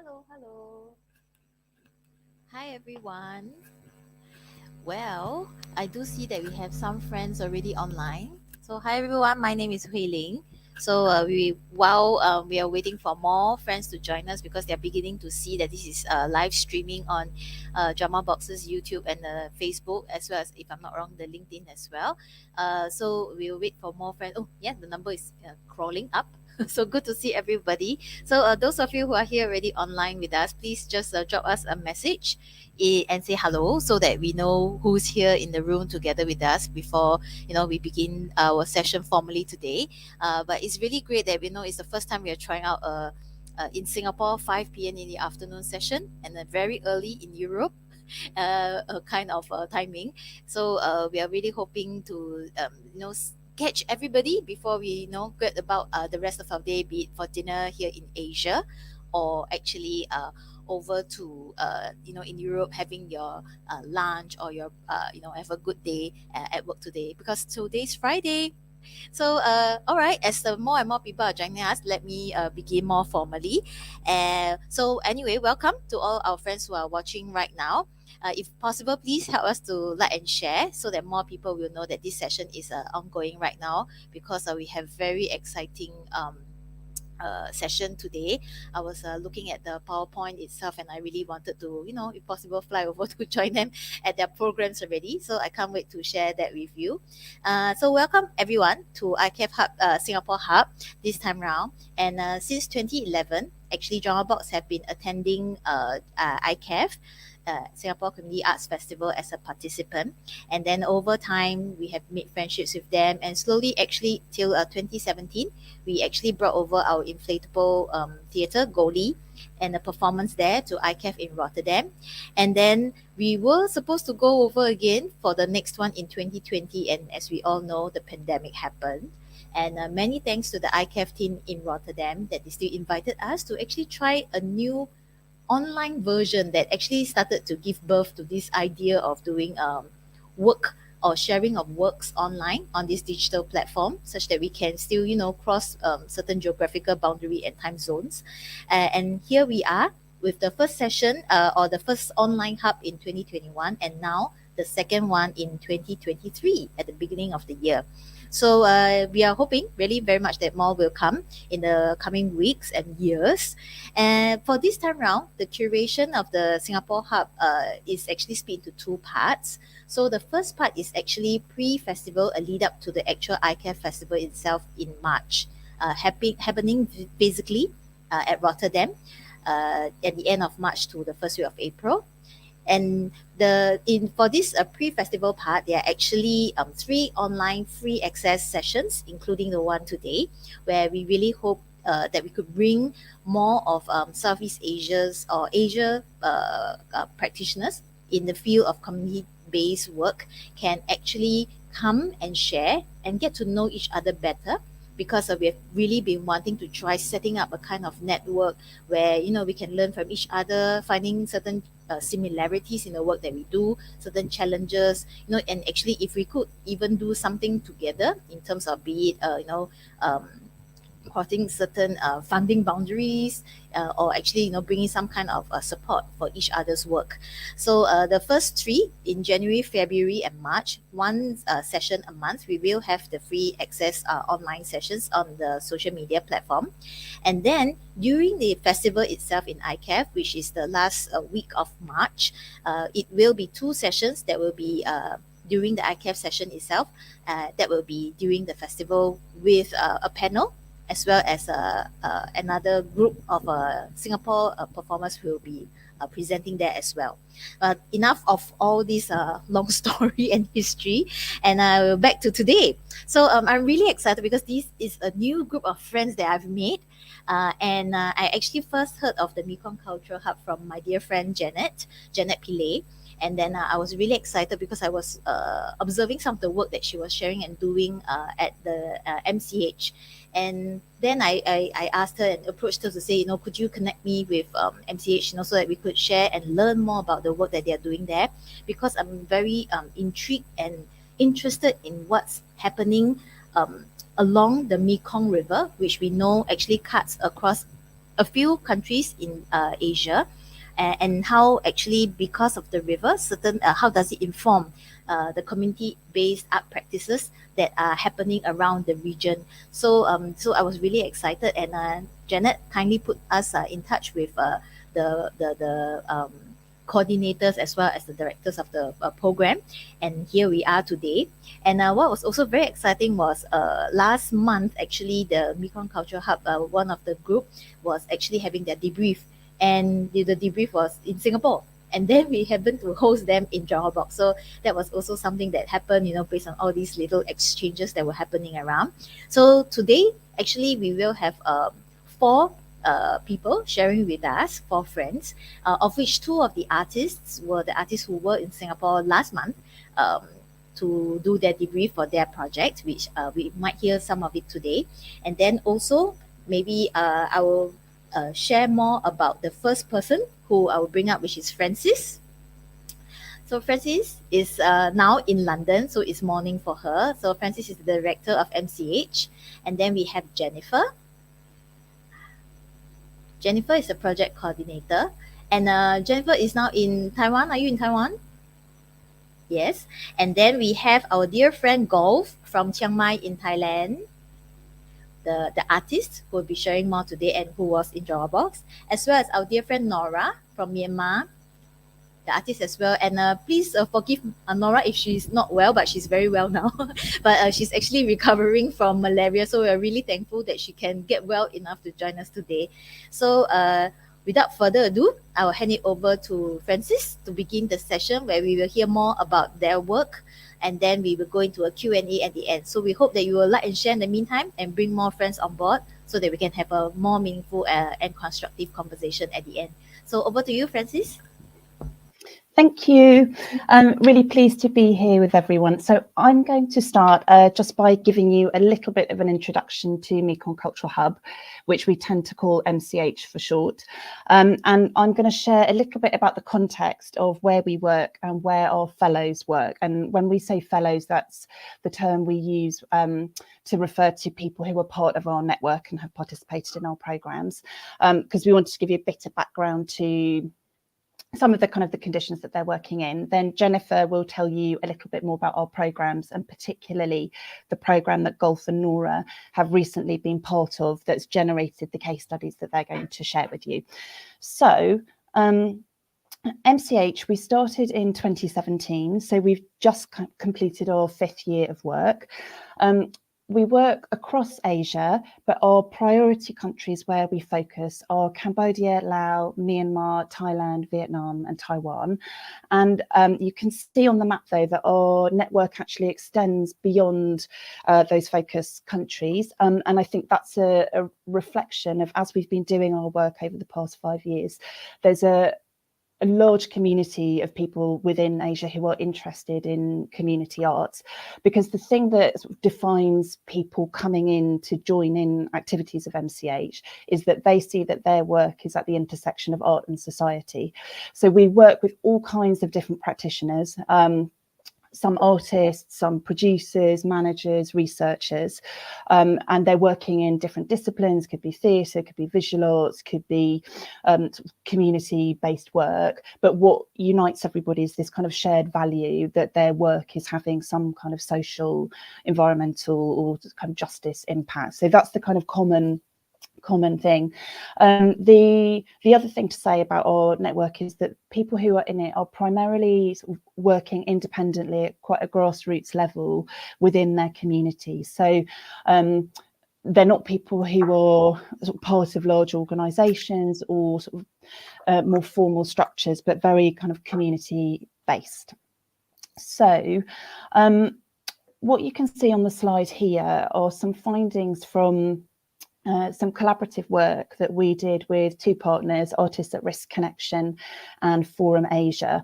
Hello, hello. Hi, everyone. Well, I do see that we have some friends already online. So, hi, everyone. My name is Hui Ling. So, while we are waiting for more friends to join us because they're beginning to see that this is live streaming on Drama Box's YouTube and Facebook, as well as, if I'm not wrong, the LinkedIn as well. So, we'll wait for more friends. Oh, yeah, the number is crawling up. So good to see everybody. So those of you who are here already online with us, please just drop us a message and say hello so that we know who's here in the room together with us before we begin our session formally today. But it's really great that it's the first time we are trying out in Singapore 5 p.m. in the afternoon session and very early in Europe kind of timing. So we are really hoping to catch everybody before we get about the rest of our day, be it for dinner here in Asia or actually over to in Europe having your lunch or your have a good day at work today because today's Friday. So, all right, as the more and more people are joining us, let me begin more formally. So, anyway, welcome to all our friends who are watching right now. If possible, please help us to like and share so that more people will know that this session is ongoing right now because we have very exciting session today. I was looking at the PowerPoint itself and I really wanted to, if possible, fly over to join them at their programs already. So I can't wait to share that with you. So welcome everyone to ICAF Hub, Singapore Hub this time round. And since 2011, actually, Drama Box have been attending ICAF. Singapore Community Arts Festival as a participant, and then over time we have made friendships with them, and slowly, actually, till 2017, we actually brought over our inflatable theatre, Goli, and a performance there to ICAF in Rotterdam. And then we were supposed to go over again for the next one in 2020. And as we all know, the pandemic happened. And many thanks to the ICAF team in Rotterdam that they still invited us to actually try a new online version that actually started to give birth to this idea of doing work or sharing of works online on this digital platform such that we can still cross certain geographical boundary and time zones, and here we are with the first session or the first online hub in 2021, and now the second one in 2023 at the beginning of the year. So we are hoping really very much that more will come in the coming weeks and years. And for this time round, the curation of the Singapore Hub is actually split into two parts. So the first part is actually pre-festival, a lead up to the actual ICAF festival itself in March, happening physically at Rotterdam at the end of March to the first week of April. And for this pre-festival part, there are actually three online free access sessions, including the one today, where we really hope that we could bring more of Southeast Asia's or Asia practitioners in the field of community-based work can actually come and share and get to know each other better, because we have really been wanting to try setting up a kind of network where we can learn from each other, finding certain similarities in the work that we do, certain challenges, and actually if we could even do something together in terms of be it um, putting certain funding boundaries, or actually, bringing some kind of support for each other's work. So the first three in January, February, and March, one session a month, we will have the free access online sessions on the social media platform. And then during the festival itself in ICAF, which is the last week of March, it will be two sessions that will be during the ICAF session itself, that will be during the festival with a panel, as well as another group of Singapore performers who will be presenting there as well. But enough of all this long story and history, and back to today. So I'm really excited because this is a new group of friends that I've made. And I actually first heard of the Mekong Cultural Hub from my dear friend Janet Pillay. And then I was really excited because I was observing some of the work that she was sharing and doing at the MCH. And then I asked her and approached her to say, could you connect me with MCH, so that we could share and learn more about the work that they are doing there, because I'm very intrigued and interested in what's happening along the Mekong River, which we know actually cuts across a few countries in Asia, and how actually, because of the river, how does it inform the community-based art practices that are happening around the region. So I was really excited, and Janet kindly put us in touch with the coordinators as well as the directors of the program, and here we are today. And what was also very exciting was last month, actually, the Mekong Cultural Hub, one of the group was actually having their debrief, and the debrief was in Singapore. And then we happened to host them in Johor Box. So that was also something that happened, based on all these little exchanges that were happening around. So today, actually, we will have four people sharing with us, four friends, of which two of the artists were the artists who were in Singapore last month to do their debrief for their project, which we might hear some of it today. And then also, maybe I will share more about the first person who I will bring up, which is Francis. So Francis is now in London, so it's morning for her. So Francis is the director of MCH. And then we have Jennifer. Jennifer is a project coordinator. And Jennifer is now in Taiwan. Are you in Taiwan? Yes. And then we have our dear friend Golf from Chiang Mai in Thailand, the artist who will be sharing more today and who was in Johor Box, as well as our dear friend Nora from Myanmar, the artist as well. And please forgive Nora if she's not well, but she's very well now. But she's actually recovering from malaria, so we're really thankful that she can get well enough to join us today. So without further ado, I will hand it over to Francis to begin the session, where we will hear more about their work, and then we will go into a Q&A at the end. So we hope that you will like and share in the meantime, and bring more friends on board, so that we can have a more meaningful and constructive conversation at the end. So over to you, Francis. Thank you. I'm really pleased to be here with everyone. So I'm going to start just by giving you a little bit of an introduction to Mekong Cultural Hub, which we tend to call MCH for short. And I'm going to share a little bit about the context of where we work and where our fellows work. And when we say fellows, that's the term we use to refer to people who are part of our network and have participated in our programs, because we wanted to give you a bit of background to some of the kind of the conditions that they're working in. Then Jennifer will tell you a little bit more about our programs, and particularly the program that Golf and Nora have recently been part of, that's generated the case studies that they're going to share with you. So MCH, we started in 2017, so we've just completed our 5th year of work. We work across Asia, but our priority countries where we focus are Cambodia, Laos, Myanmar, Thailand, Vietnam, and Taiwan. And you can see on the map, though, that our network actually extends beyond those focus countries. And I think that's a reflection of, as we've been doing our work over the past 5 years, there's a large community of people within Asia who are interested in community arts, because the thing that defines people coming in to join in activities of MCH is that they see that their work is at the intersection of art and society. So we work with all kinds of different practitioners, some artists, some producers, managers, researchers, and they're working in different disciplines. Could be theatre, could be visual arts, could be sort of community-based work. But what unites everybody is this kind of shared value that their work is having some kind of social, environmental, or kind of justice impact. So that's the kind of common thing. The other thing to say about our network is that people who are in it are primarily sort of working independently at quite a grassroots level within their community. So they're not people who are sort of part of large organisations or sort of more formal structures, but very kind of community based. So what you can see on the slide here are some findings from some collaborative work that we did with two partners, Artists at Risk Connection and Forum Asia.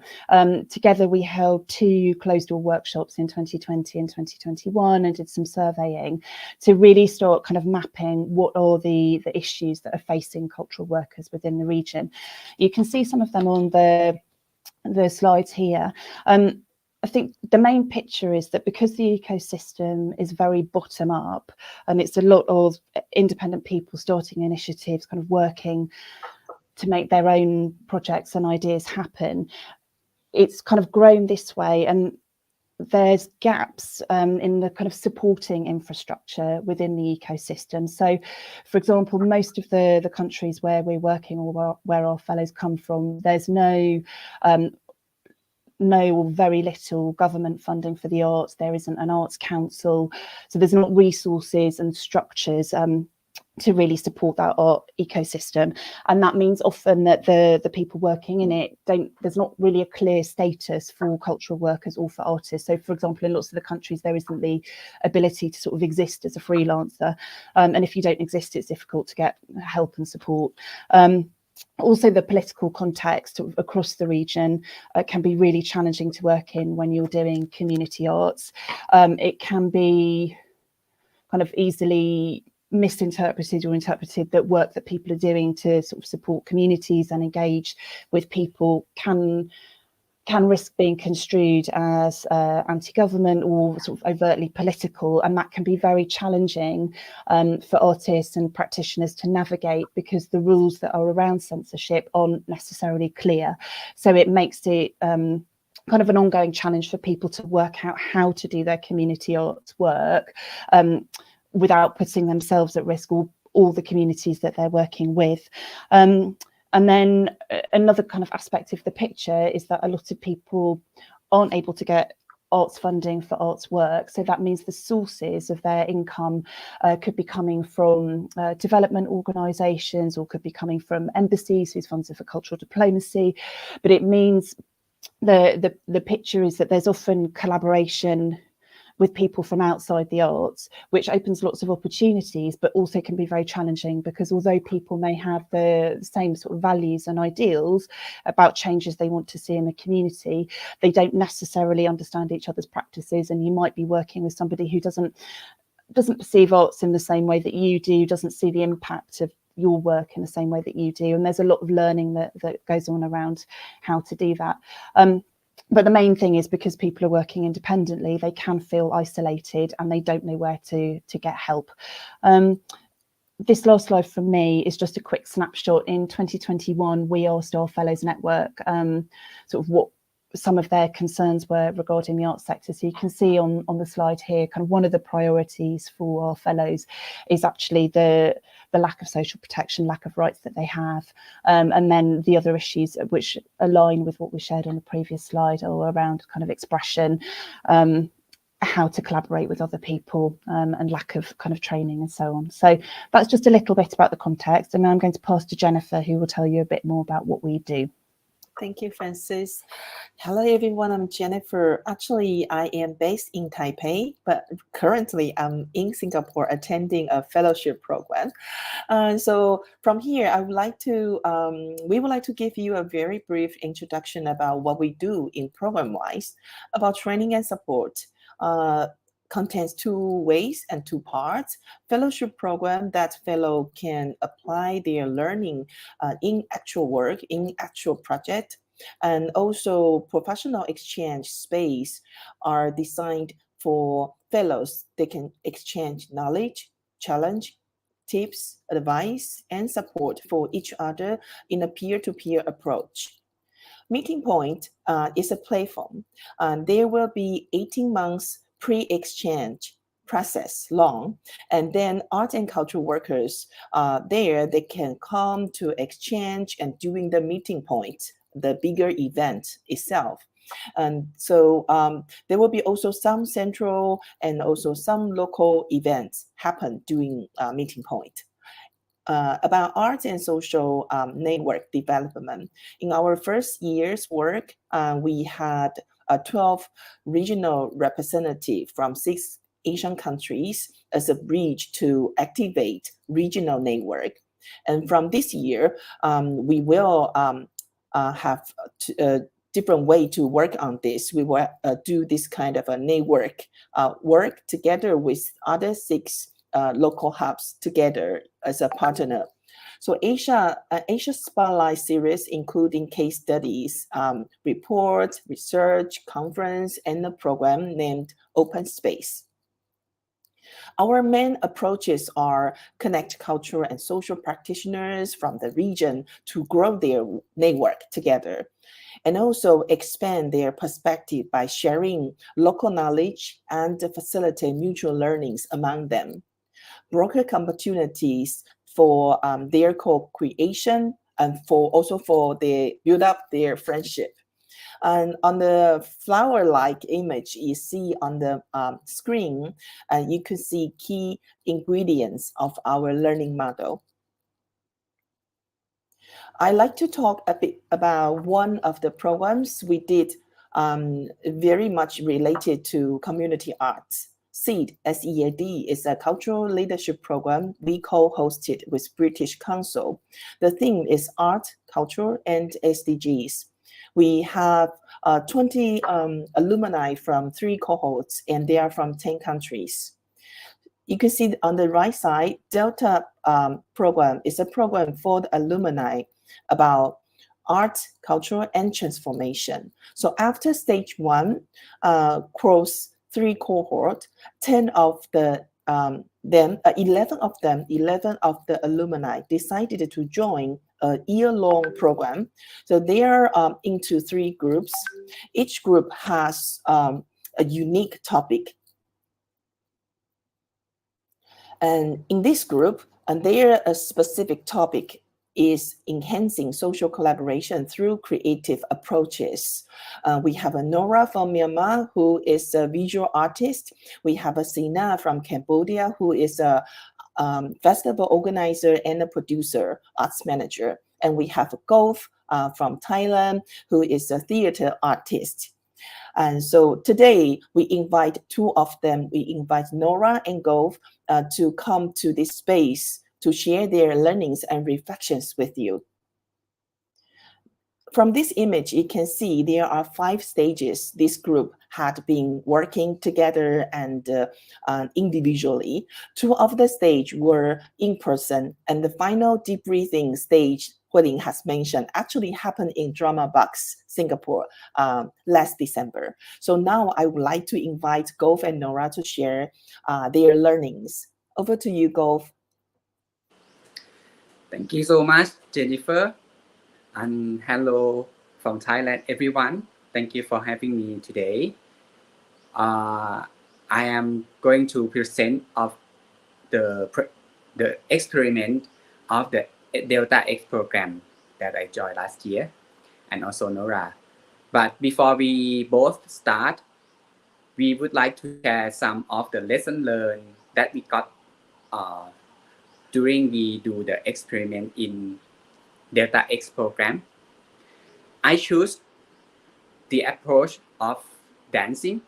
Together we held two closed door workshops in 2020 and 2021 and did some surveying to really start kind of mapping what are the issues that are facing cultural workers within the region. You can see some of them on the slides here. I think the main picture is that because the ecosystem is very bottom up and it's a lot of independent people starting initiatives, kind of working to make their own projects and ideas happen, it's kind of grown this way. And there's gaps in the kind of supporting infrastructure within the ecosystem. So, for example, most of the countries where we're working or where our fellows come from, there's no or very little government funding for the arts. There isn't an arts council, so there's not resources and structures to really support that art ecosystem. And that means often that the people working in it there's not really a clear status for cultural workers or for artists. So for example, in lots of the countries there isn't the ability to sort of exist as a freelancer, and if you don't exist, it's difficult to get help and support. Also, the political context across the region can be really challenging to work in when you're doing community arts. It can be kind of easily misinterpreted or interpreted that work that people are doing to sort of support communities and engage with people can risk being construed as anti-government or sort of overtly political, and that can be very challenging for artists and practitioners to navigate because the rules that are around censorship aren't necessarily clear. So it makes it kind of an ongoing challenge for people to work out how to do their community arts work without putting themselves at risk or all the communities that they're working with. And then another kind of aspect of the picture is that a lot of people aren't able to get arts funding for arts work. So that means the sources of their income could be coming from development organisations or could be coming from embassies whose funds are for cultural diplomacy. But it means the picture is that there's often collaboration with people from outside the arts, which opens lots of opportunities, but also can be very challenging because although people may have the same sort of values and ideals about changes they want to see in the community, they don't necessarily understand each other's practices. And you might be working with somebody who doesn't perceive arts in the same way that you do, doesn't see the impact of your work in the same way that you do. And there's a lot of learning that goes on around how to do that. But the main thing is because people are working independently, they can feel isolated and they don't know where to get help. This last slide from me is just a quick snapshot. In 2021, we asked our Fellows Network sort of what some of their concerns were regarding the arts sector. So you can see on the slide here, kind of one of the priorities for our fellows is actually the lack of social protection, lack of rights that they have. And then the other issues which align with what we shared on the previous slide are around kind of expression, how to collaborate with other people, and lack of kind of training and so on. So that's just a little bit about the context. And now I'm going to pass to Jennifer, who will tell you a bit more about what we do. Thank you, Francis. Hello, everyone. I'm Jennifer. Actually, I am based in Taipei, but currently I'm in Singapore attending a fellowship program. So from here, we would like to give you a very brief introduction about what we do in program-wise, about training and support. Contains two ways and two parts. Fellowship program that fellow can apply their learning in actual work, in actual project. And also professional exchange space are designed for fellows. They can exchange knowledge, challenge, tips, advice, and support for each other in a peer-to-peer approach. Meeting Point is a platform. There will be 18 months pre-exchange process long, and then art and culture workers there, they can come to exchange and during the meeting point, the bigger event itself. And so there will be also some central and also some local events happen during meeting point. About art and social network development. In our first year's work, we had 12 regional representatives from 6 Asian countries as a bridge to activate regional network. And from this year, we will have a different way to work on this. We will do this kind of a network work together with other 6 local hubs together as a partner. So Asia Spotlight series, including case studies, reports, research, conference, and a program named Open Space. Our main approaches are connect cultural and social practitioners from the region to grow their network together, and also expand their perspective by sharing local knowledge and facilitate mutual learnings among them. Broker opportunities for their co-creation and for they build up their friendship. And on the flower-like image you see on the screen, you can see key ingredients of our learning model. I like to talk a bit about one of the programs we did very much related to community arts. SEED, S-E-A-D, is a cultural leadership program we co-hosted with British Council. The theme is art, culture, and SDGs. We have 20 alumni from 3 cohorts, and they are from 10 countries. You can see on the right side, Delta program is a program for the alumni about art, culture, and transformation. So after stage 1, cross 3 cohort, 10 of the 11 of the alumni decided to join a year-long program. So they are into 3 groups. Each group has a unique topic. And in this group, their specific topic is enhancing social collaboration through creative approaches. We have a Nora from Myanmar, who is a visual artist. We have a Sina from Cambodia, who is a festival organizer and a producer, arts manager. And we have a Golf from Thailand, who is a theater artist. And so today we invite 2 of them. We invite Nora and Golf to come to this space to share their learnings and reflections with you. From this image, you can see there are 5 stages this group had been working together and individually. 2 of the stages were in person, and the final debriefing stage, Huiling has mentioned, actually happened in Drama Box, Singapore, last December. So now I would like to invite Golf and Nora to share their learnings. Over to you, Golf. Thank you so much, Jennifer. And hello from Thailand, everyone. Thank you for having me today. I am going to present of the experiment of the Delta X program that I joined last year, and also Nora. But before we both start, we would like to share some of the lessons learned that we got during we do the experiment in Delta X program. I choose the approach of dancing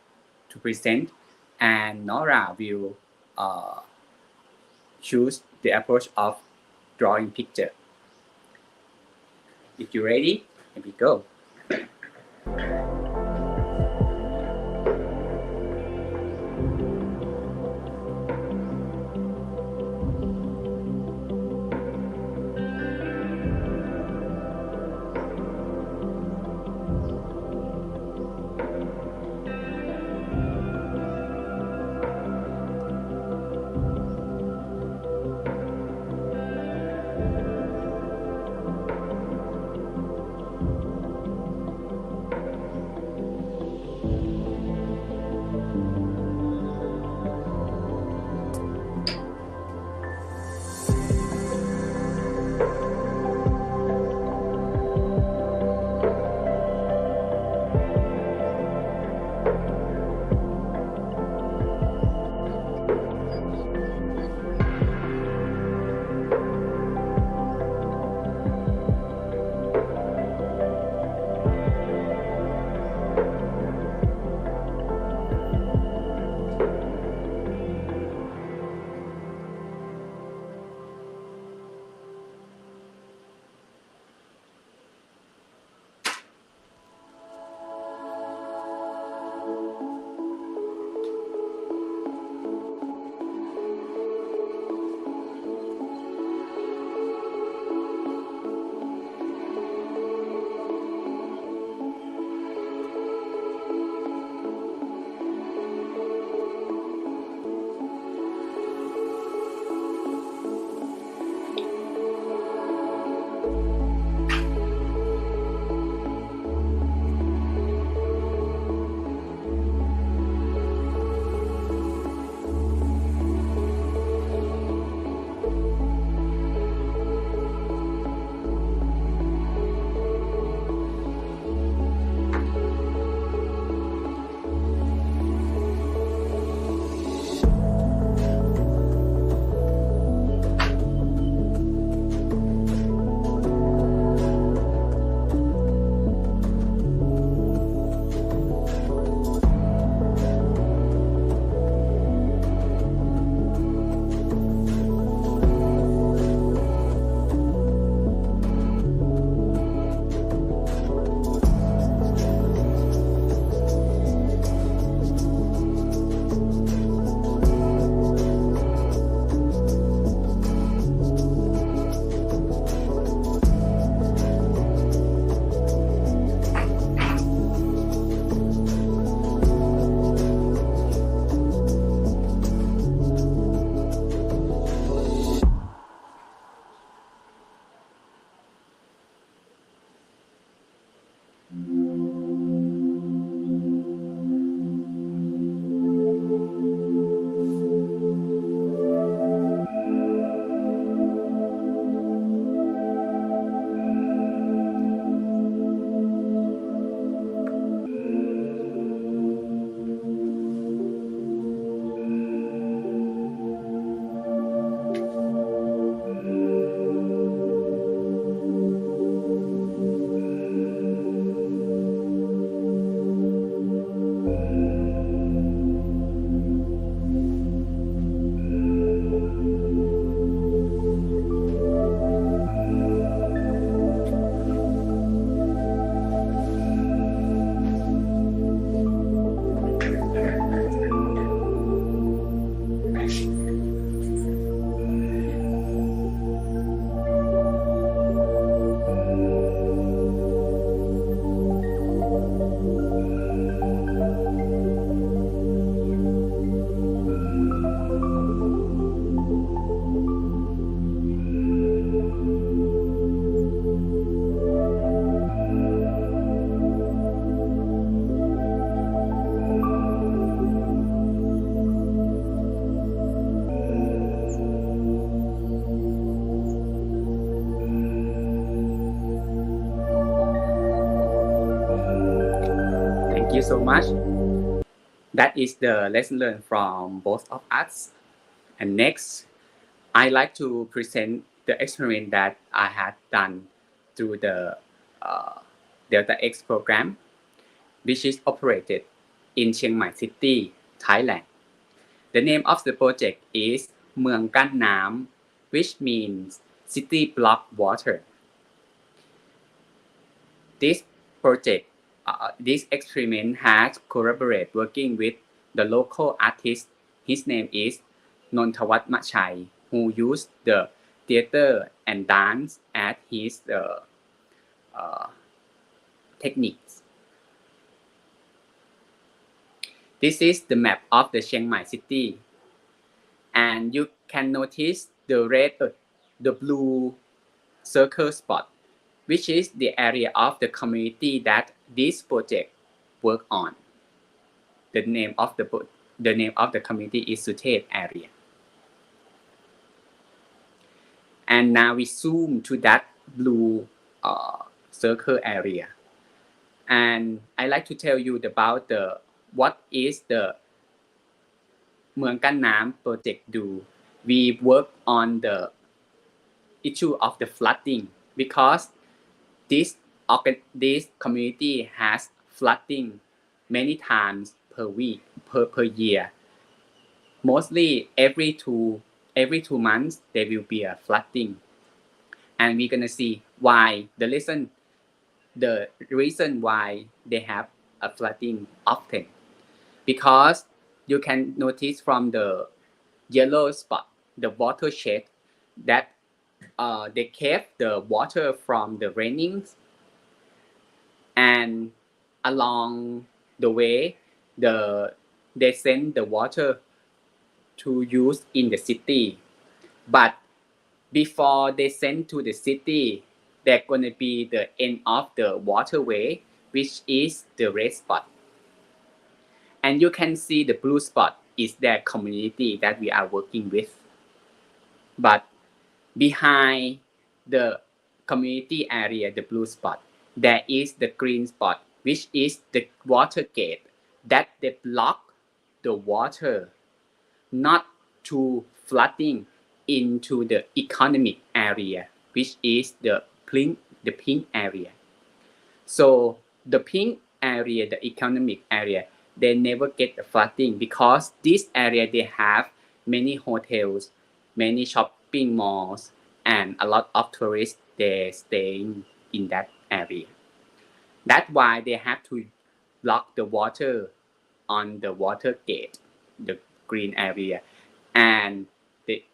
to present, and Nora will choose the approach of drawing picture. If you're ready, here we go. you so much. That is the lesson learned from both of us. And next, I like to present the experiment that I had done through the Delta X program, which is operated in Chiang Mai City, Thailand. The name of the project is เมืองกั้นน้ำ which means city block water. This project, this experiment has collaborated working with the local artist. His name is Nontawat Machai, who used the theater and dance as his techniques. This is the map of the Chiang Mai city, and you can notice the red, the blue circle spot, which is the area of the community that this project work on. The name of the community is Sutet area. And now we zoom to that blue circle area. And I like to tell you about what is the เมืองกั้นน้ำ project do. We work on the issue of the flooding because this community has flooding many times per year. Mostly every 2 months there will be a flooding, and we're gonna see why the reason why they have a flooding often, because you can notice from the yellow spot, the watershed, that they kept the water from the rainings, and along the way they send the water to use in the city, but before they send to the city, there's gonna be the end of the waterway, which is the red spot, and you can see the blue spot is their community that we are working with. But behind the community area, the blue spot, there is the green spot, which is the water gate that they block the water not to flooding into the economic area, which is the pink area. So the pink area, the economic area, they never get the flooding because this area they have many hotels, many shopping malls, and a lot of tourists they staying in that area. That's why they have to block the water on the water gate, the green area, and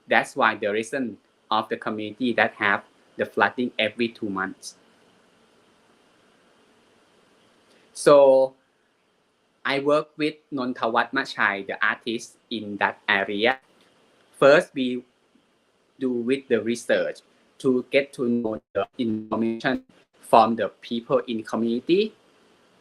that's why the reason of the community that have the flooding every 2 months. So I work with Nontawat Machai, the artist in that area. First, we do with the research to get to know the information from the people in community,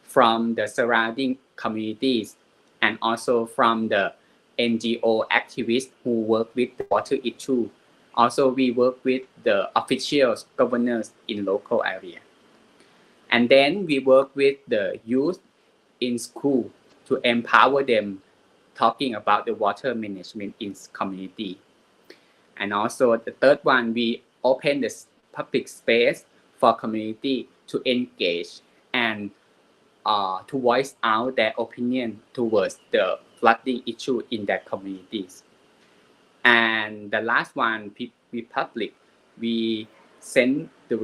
from the surrounding communities, and also from the NGO activists who work with the water issue. Also, we work with the officials, governors in local area. And then we work with the youth in school to empower them talking about the water management in community. And also the third one, we open the public space for community to engage and to voice out their opinion towards the flooding issue in their communities. And the last one, we public, we send the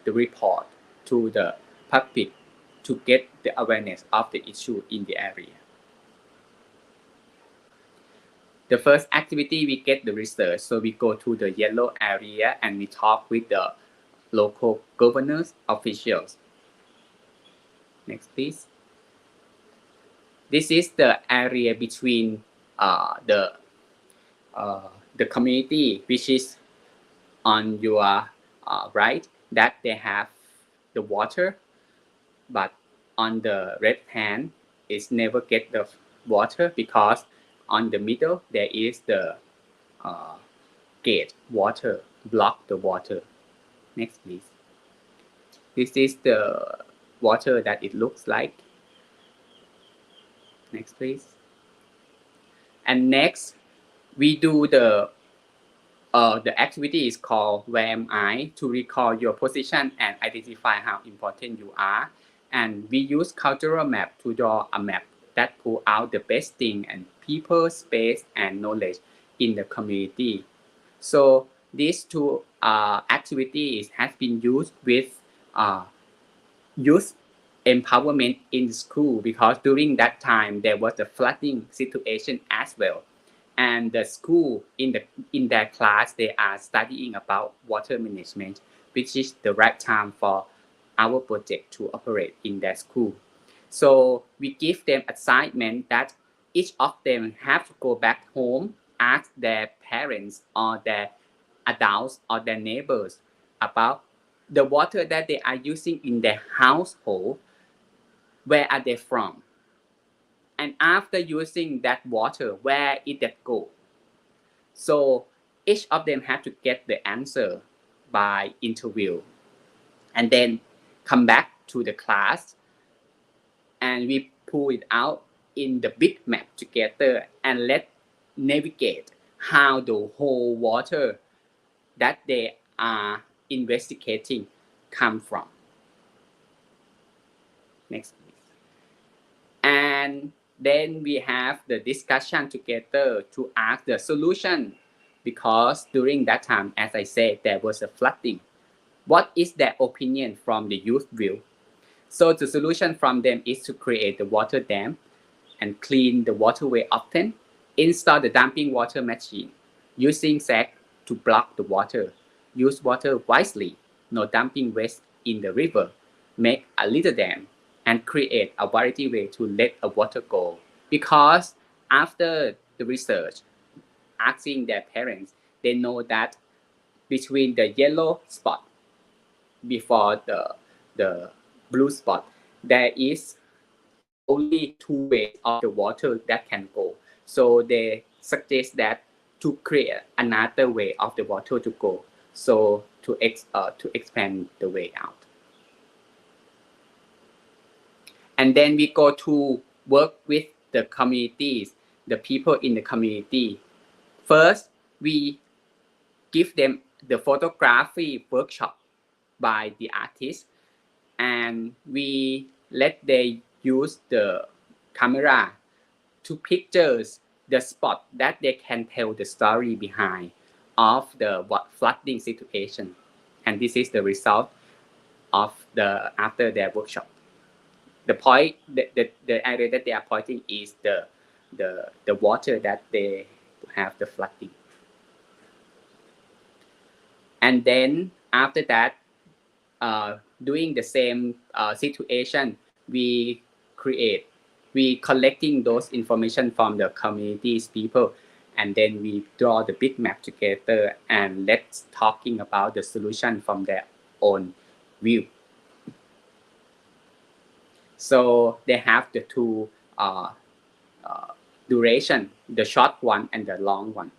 report to the public to get the awareness of the issue in the area. The first activity, we get the research, so we go to the yellow area and we talk with the local governors, officials. Next, please. This is the area between the community, which is on your right, that they have the water, but on the red hand is never get the water because on the middle there is the gate water, block the water. Next, please. This is the water that it looks like. Next, please. And next, we do the activity is called Where Am I, to recall your position and identify how important you are. And we use cultural map to draw a map that pull out the best thing and people, space, and knowledge in the community. So these two activities has been used with youth empowerment in school, because during that time there was a flooding situation as well, and the school in their class they are studying about water management, which is the right time for our project to operate in their school. So we give them assignment that each of them have to go back home, ask their parents or their adults or their neighbors about the water that they are using in their household, where are they from, and after using that water, where it that go. So each of them have to get the answer by interview, and then come back to the class, and we pull it out in the big map together and let navigate how the whole water that they are investigating come from. Next, please. And then we have the discussion together to ask the solution, because during that time, as I said, there was a flooding. What is their opinion from the youth view? So the solution from them is to create the water dam and clean the waterway often, install the dumping water machine, using sack to block the water, use water wisely, no dumping waste in the river, make a little dam, and create a variety way to let a water go. Because after the research, asking their parents, they know that between the yellow spot before the blue spot, there is only two ways of the water that can go. So they suggest that to create another way of the water to go. So to expand the way out. And then we go to work with the communities, the people in the community. First, we give them the photography workshop by the artist, and we let they use the camera to pictures the spot that they can tell the story behind of the flooding situation. And this is the result of the after their workshop. The point, the area that they are pointing is the water that they have the flooding. And then after that, doing the same situation, we collecting those information from the communities people, and then we draw the big map together and let's talking about the solution from their own view. So they have the two duration, the short one and the long one.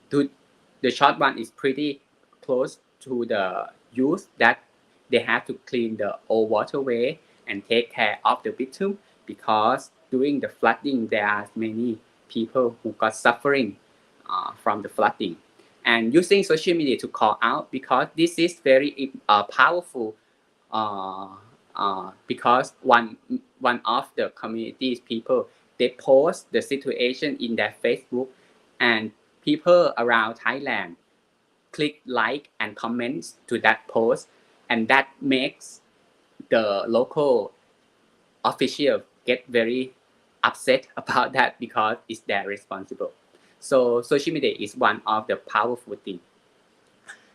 The short one is pretty close to the youth that they have to clean the old waterway and take care of the victim, because during the flooding there are many people who got suffering from the flooding, and using social media to call out, because this is very powerful, because one of the communities people, they post the situation in their Facebook, and people around Thailand click like and comments to that post, and that makes the local official get very upset about that, because it's their responsible. So social media is one of the powerful things.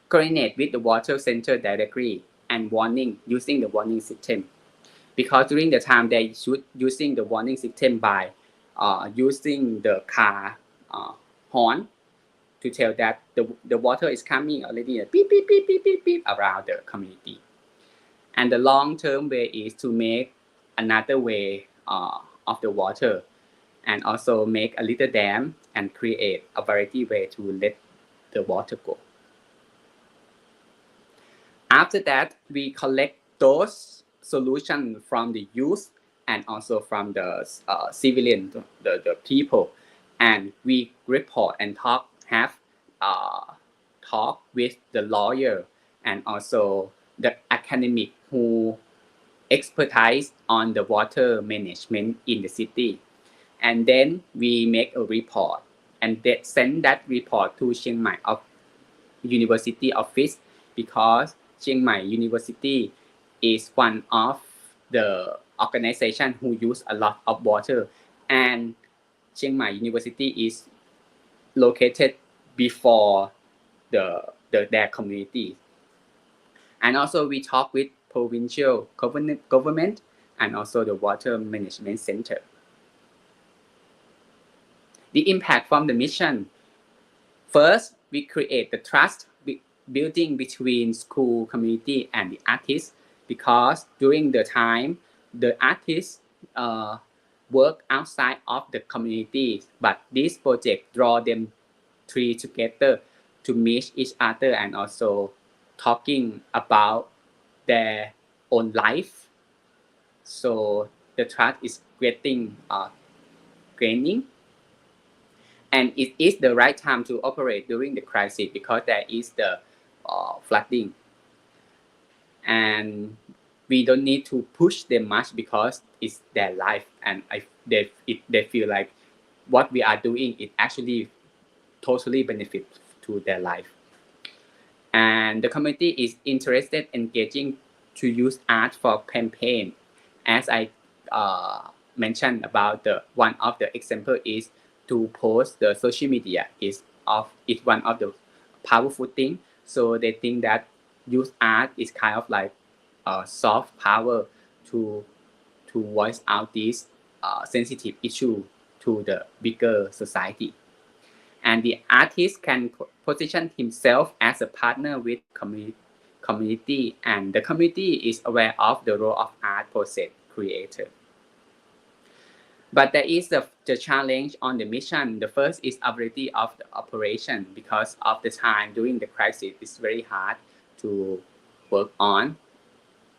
Coordinate with the water center directly and warning using the warning system, because during the time they should using the warning system by using the car horn to tell that the water is coming already, beep, beep, beep, beep, beep, beep, around the community. And the long-term way is to make another way of the water, and also make a little dam and create a variety way to let the water go. After that, we collect those solutions from the youth and also from the civilian, the people, and we report and have talk with the lawyer and also the academic who expertise on the water management in the city. And then we make a report and they send that report to Chiang Mai University office, because Chiang Mai University is one of the organization who use a lot of water, and Chiang Mai University is located before their community. And also we talk with provincial government and also the water management center. The impact from the mission: first, we create the trust building between school community and the artists, because during the time the artists work outside of the community, but this project draw them three together to meet each other and also talking about their own life. So the trust is gaining, and it is the right time to operate during the crisis because there is the flooding, and we don't need to push them much because it's their life, and they feel like what we are doing it actually totally benefit to their life. And the community is interested engaging to use art for campaign. As I mentioned about the one of the example is to post the social media is one of the powerful thing. So they think that use art is kind of like soft power to voice out this sensitive issue to the bigger society. And the artist can position himself as a partner with community, and the community is aware of the role of art process creator. But there is the challenge on the mission. The first is ability of the operation, because of the time during the crisis it's very hard to work on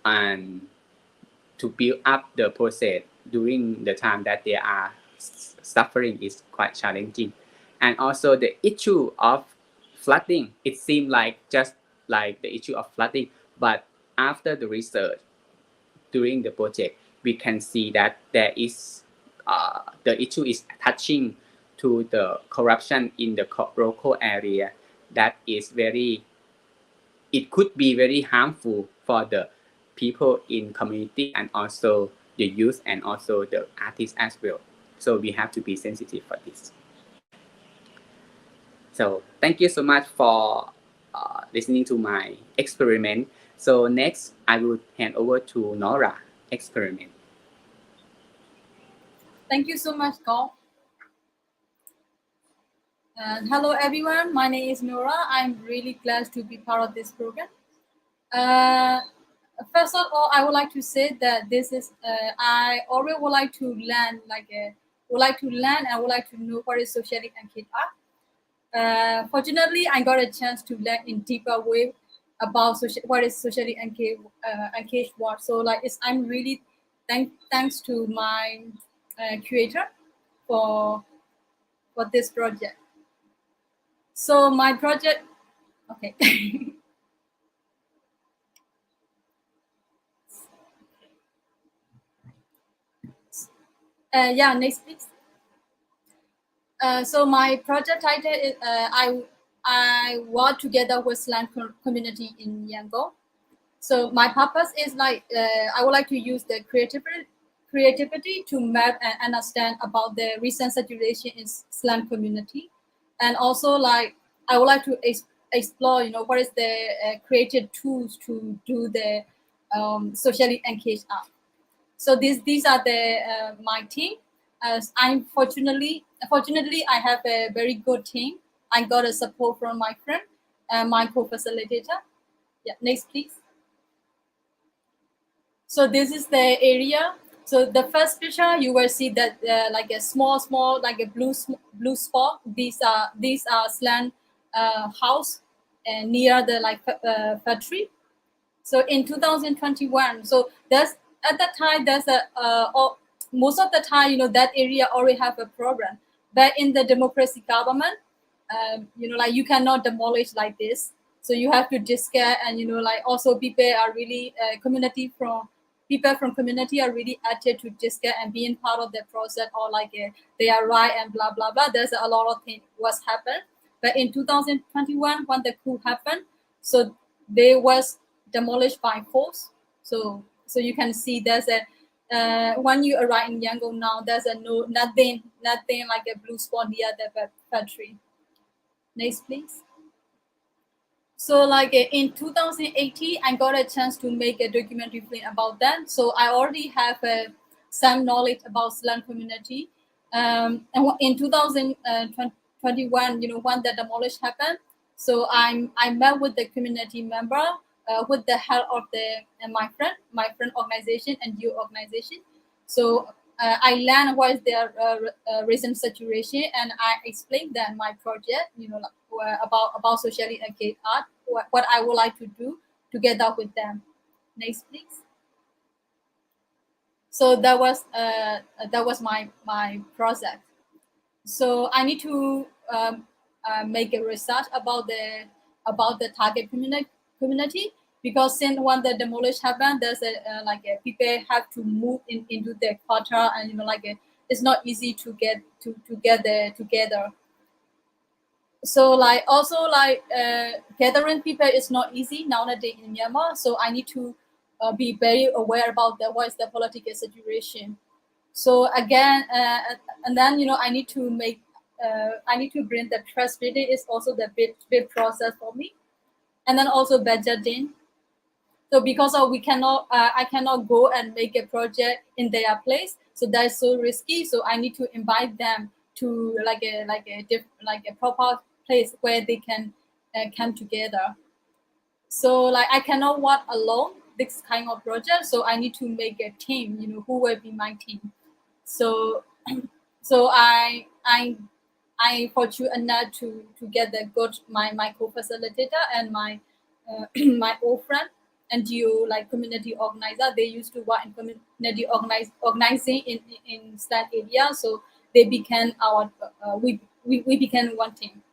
and to build up the process during the time that they are suffering is quite challenging. And also the issue of flooding, it seemed like just like the issue of flooding, but after the research during the project, we can see that there is the issue is touching to the corruption in the local area that is very, it could be very harmful for the people in community and also the youth and also the artists as well. So we have to be sensitive for this. So thank you so much for listening to my experiment. So next I will hand over to Nora experiment. Thank you so much, Carl. And hello, everyone. My name is Nora. I'm really glad to be part of this program. First of all, I would like to say that this is I always would like to learn, would like to learn and would like to know what is socially engaged art. Fortunately, I got a chance to learn in deeper way about what is socially engaged art. So I'm really thanks to my curator for this project. So my project, okay. Yeah, next please. So my project title is I work together with land community in Yangon. So my purpose is I would like to use the creativity to map and understand about the recent situation in slum community, and also I would like to explore what is the creative tools to do the socially engaged art. So these are the my team. Fortunately I have a very good team. I got a support from my friend, my co-facilitator. Yeah, next please. So this is the area. So the first picture you will see that like a small like a blue spot. These are slant house near the factory. So in 2021, so there's at that time there's most of the time, you know, that area already have a problem. But in the democracy government, you know, like you cannot demolish like this. So you have to discuss, and you know, like also people are really people from community are really active to discuss and being part of the process, or like they are right and blah blah blah. There's a lot of things what's happened. But in 2021, when the coup happened, so they was demolished by force. So you can see there's a when you arrive in Yangon now, there's a nothing like a blue spot near the factory. Next, please. So like in 2018, I got a chance to make a documentary film about that. So I already have some knowledge about Slan community. And in 2021, you know, when the demolish happened, so I met with the community member with the help of my friend organization and your organization. So I learned what is their recent situation, and I explained them my project, you know, like, about socially engaged art, what I would like to do together with them. Next, please. So that was my project. So I need to make a research about the target community, because since when the demolish happened, there's people have to move into their quarter, and you know, like it's not easy to get together. So like also like gathering people is not easy nowadays in Myanmar. So I need to be very aware about what is the political situation. So again, and then you know, I need to bring the trust building is also the big process for me, and then also budgeting. So because of I cannot go and make a project in their place, so that's so risky. So I need to invite them to like a proper place where they can come together. So like I cannot work alone this kind of project. So I need to make a team. You know, who will be my team? So so I fortunate enough to get the good my co-facilitator and my my old friend and you like community organizer. They used to work in community organizing in that area, so they became our we became one team.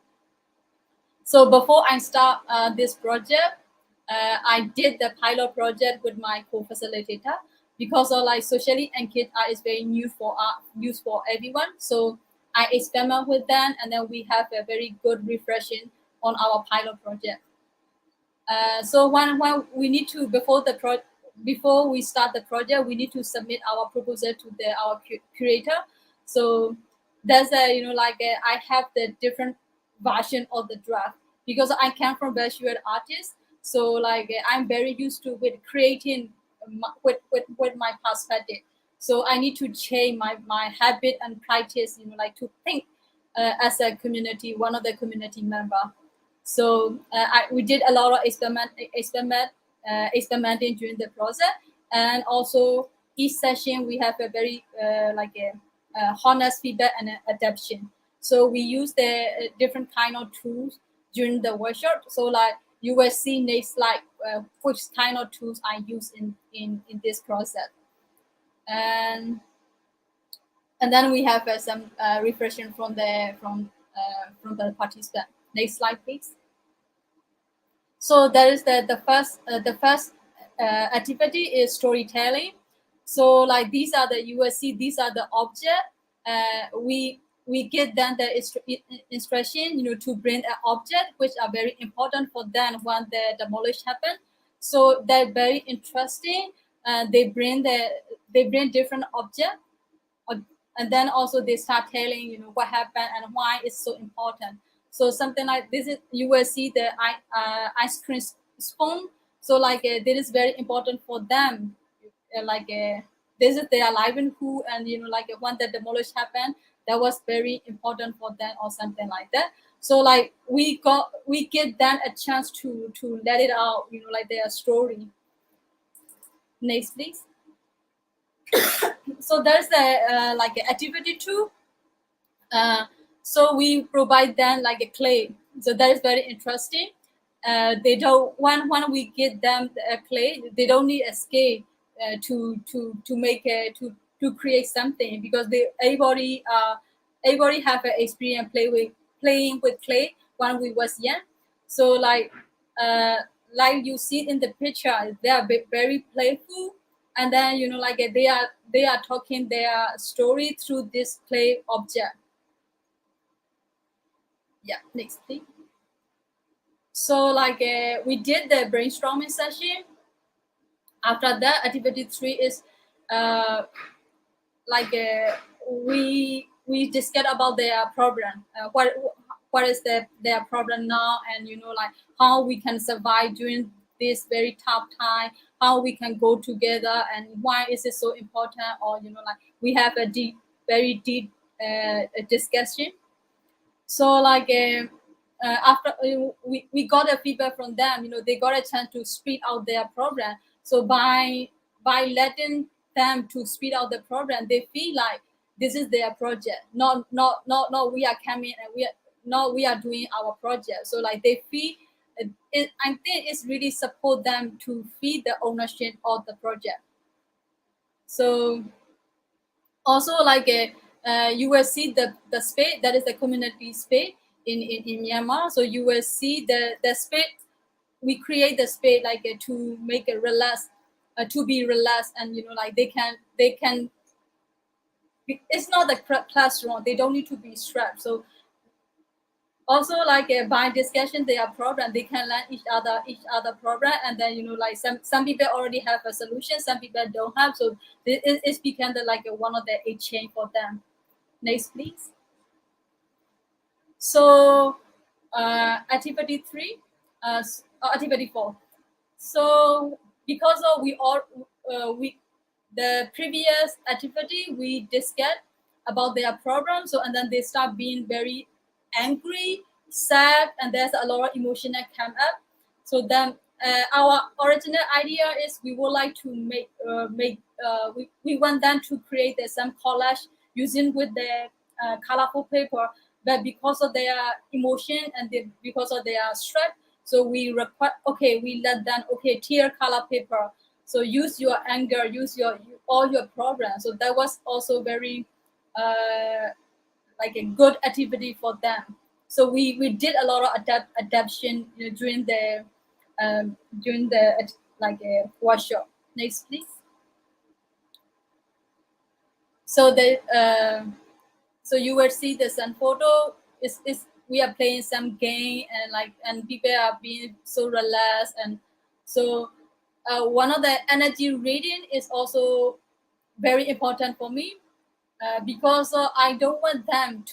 So before I start this project, I did the pilot project with my co-facilitator, because of like socially engaged art is very new for art, used for everyone. So I experiment with them, and then we have a very good refreshing on our pilot project. So when we need to before we start the project, we need to submit our proposal to our curator. So there's a you know like I have the different version of the draft, because I come from visual artist. So like I'm very used to with creating with my perspective. So I need to change my habit and practice, you know, like to think as a community, one of the community member. So we did a lot of experimenting during the process, and also each session we have a very honest feedback and adaptation. So we use the different kind of tools during the workshop. So like you will see next slide which kind of tools I use in this process, and then we have some reflection from the participant. Next slide, please. So there is the first activity is storytelling. So like these are you will see these are the object. We give them the instruction, you know, to bring an object which are very important for them when the demolish happen. So they're very interesting. They bring different object, and then also they start telling, you know, what happened and why it's so important. So something like this is you will see the ice cream spoon. So like this is very important for them. This is their livelihood, and you know, like when the demolish happened, that was very important for them or something like that. So like we give them a chance to let it out, you know, like their story. Next, please. So there's a like activity 2. So we provide them like a clay. So that is very interesting. They don't when we give them a clay, they don't need a scale to make to to create something, because everybody have an experience playing with clay when we was young. So like you see in the picture, they are very playful, and then like they are talking their story through this clay object. Yeah, next please. So like we did the brainstorming session. After that, activity 3 is like we discuss about their problem, what is their problem now, and like how we can survive during this very tough time, how we can go together, and why is it so important, or like we have a very deep discussion. So like after we got a feedback from them, they got a chance to speed out their program. So by letting them to speed out the program, they feel like this is their project, not we are coming and we are doing our project. So like they feel I think it's really support them to feel the ownership of the project. So also like you will see the space that is the community space in Myanmar. So you will see the space, we create the space like to make it relax, to be relaxed, and like they can it's not the classroom, they don't need to be strapped. So also like by discussion their program, they can learn each other program, and then like some people already have a solution, some people don't have. So it's become like one of the exchange for them. Next please. So activity 3, activity 4. So because of we the previous activity we discussed about their problem, so and then they start being very angry, sad, and there's a lot of emotion that come up. So then our original idea is we would like to we want them to create some collage using with the colorful paper, but because of their emotion and because of their stress, so we request, okay, we let them, okay, tear color paper. So use your anger, use all your program. So that was also very like a good activity for them. So we did a lot of adaptation during the like a workshop. Next please. So the so you will see the sun photo is we are playing some game, and people are being so relaxed. And so one of the energy reading is also very important for me, because I don't want them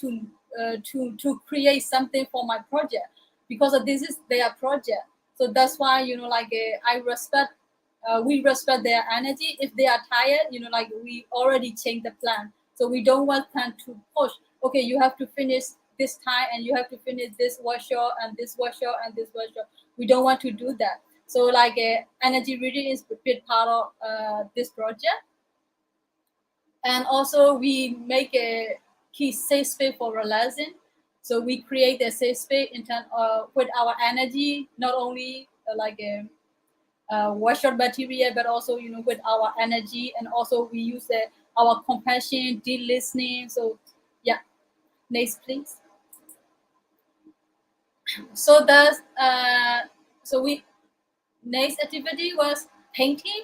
to create something for my project, because this is their project. So that's why like I respect, we respect their energy. If they are tired, like we already changed the plan, so we don't want them to push, okay, you have to finish this time, and you have to finish this workshop and this workshop and this workshop. We don't want to do that. So like energy reading is a big part of this project. And also we make a key safe space for relaxing. So we create a safe space in terms of with our energy, not only like a workshop material, but also with our energy. And also we use our compassion, deep listening. So yeah, next please. So that's so we next activity was painting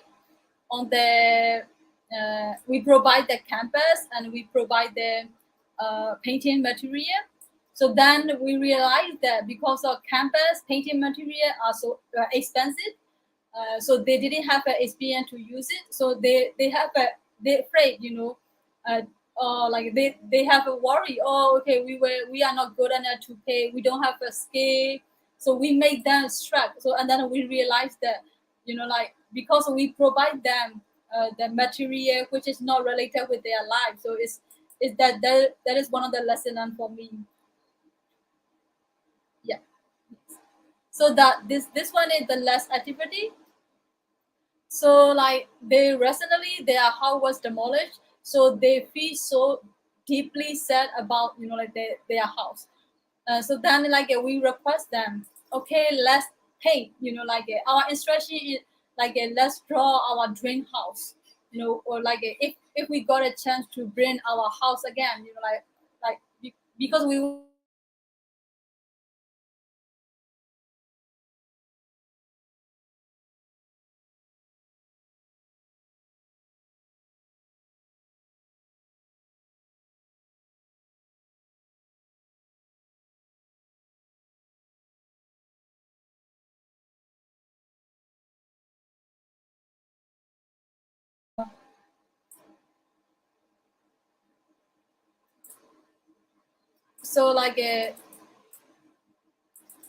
on the we provide the canvas, and we provide the painting material. So then we realized that because of canvas painting material are so expensive, so they didn't have an experience to use it. So they have a they afraid, like they have a worry. Oh, okay, we are not good enough to pay. We don't have a skill. So we make them struck. So and then we realized that like because we provide them the material which is not related with their life. So it's that is one of the lesson for me. Yeah. So that this one is the last activity. So like they recently their house was demolished, so they feel so deeply sad about like their house. So then like we request them, okay, let's paint. Like our instruction is like let's draw our dream house. or like if we got a chance to bring our house again, because we want to make it so like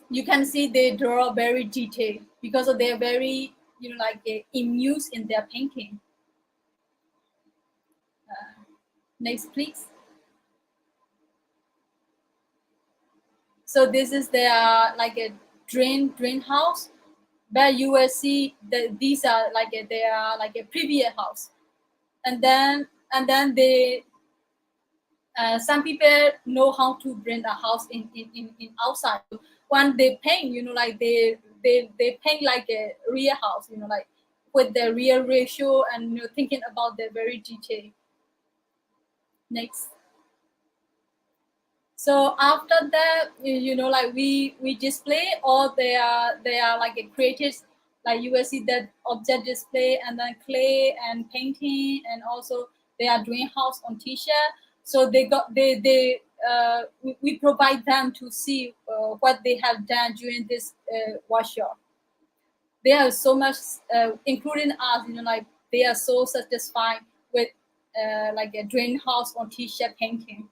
you can see they draw very detailed because they're very immersed in their painting. Next, please. So this is their like a drain house, where you will see that these are they are like a previous house, and then they some people know how to bring a house in outside. When they paint, they paint like a real house, with the real ratio and thinking about the very detail. Next. So after that, we display all their like a creative, like you will see that object display and then clay and painting, and also they are doing house on t-shirt. So we provide them to see what they have done during this workshop. They are so much, including us, they are so satisfied with like a drain house on t-shirt painting.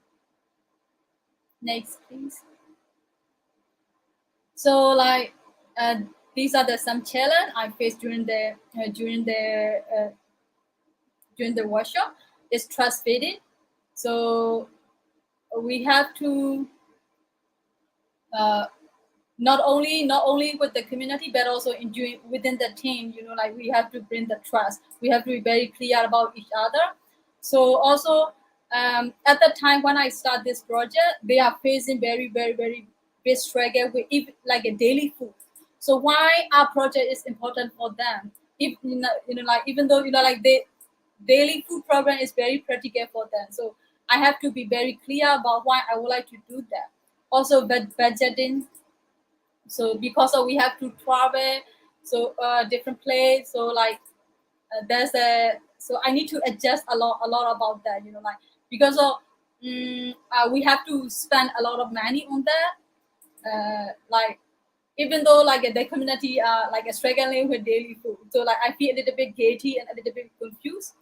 Next, please. So these are some challenge I faced during the workshop. It's trust fading. So we have to not only with the community, but also within the team. We have to bring the trust. We have to be very clear about each other. So also at the time when I start this project, they are facing very very very big struggle with like a daily food. So why our project is important for them? If even though the daily food problem is very practical for them. So I have to be very clear about why I would like to do that. Also budgeting. So because we have to travel, so different place. So so I need to adjust a lot about that. Because of we have to spend a lot of money on that. Even though the community are struggling with daily food, so I feel a little bit guilty and a little bit confused.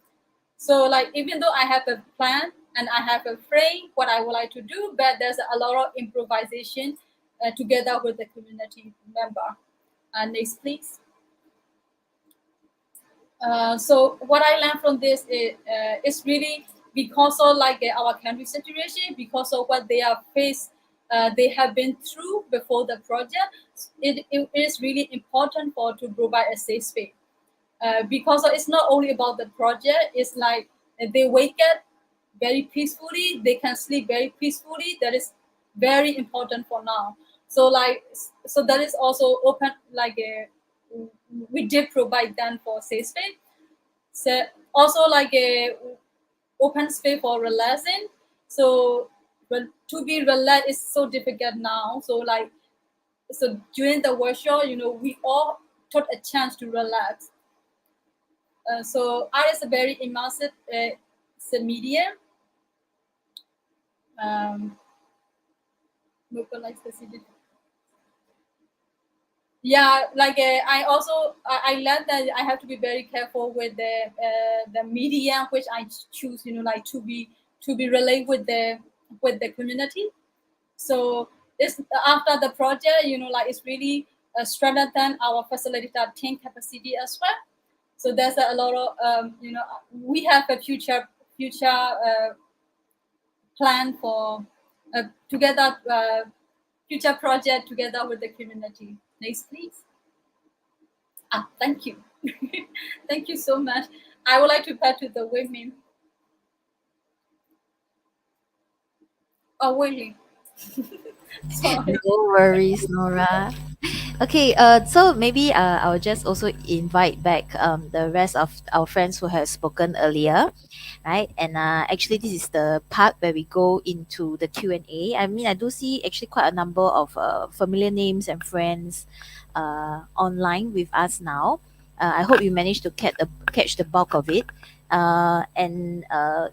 So even though I have a plan and I have a frame what I would like to do, but there's a lot of improvisation together with the community member. Next, please. So what I learned from this is really because of our country situation, because of what they are faced, they have been through before the project. It is really important to provide a safe space. Because it's not only about the project. It's like they wake up very peacefully, they can sleep very peacefully. That is very important for now. So so that is also open, we did provide them for safe space. So also a open space for relaxing. So to be relaxed is so difficult now. So during the workshop, we all took a chance to relax. So art is a very immersive it's a medium. Localized specific. Yeah, I also I learned that I have to be very careful with the medium which I choose. To be related with the community. So it's after the project. It's really strengthen our facilitator team capacity as well. So there's a lot of we have a future plan for together future project together with the community. Next, please. Thank you. Thank you so much. I would like to pass to the women. Oh, Willie. Sorry. No worries, Nora. Okay, so maybe I'll just also invite back the rest of our friends who have spoken earlier, right? And actually, this is the part where we go into the Q&A. I mean, I do see actually quite a number of familiar names and friends online with us now. I hope you managed to catch the bulk of it. And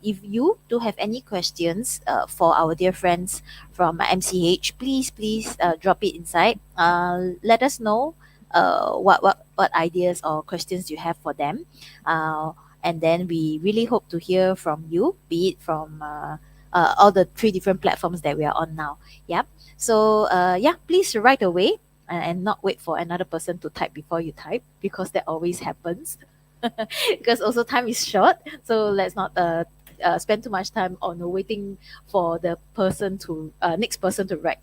if you do have any questions for our dear friends from MCH, please drop it inside. Let us know what ideas or questions you have for them. And then we really hope to hear from you, be it from all the three different platforms that we are on now. Yep. So yeah, please write away and not wait for another person to type before you type, because that always happens. Because also time is short, so let's not spend too much time on waiting for the person to next person to write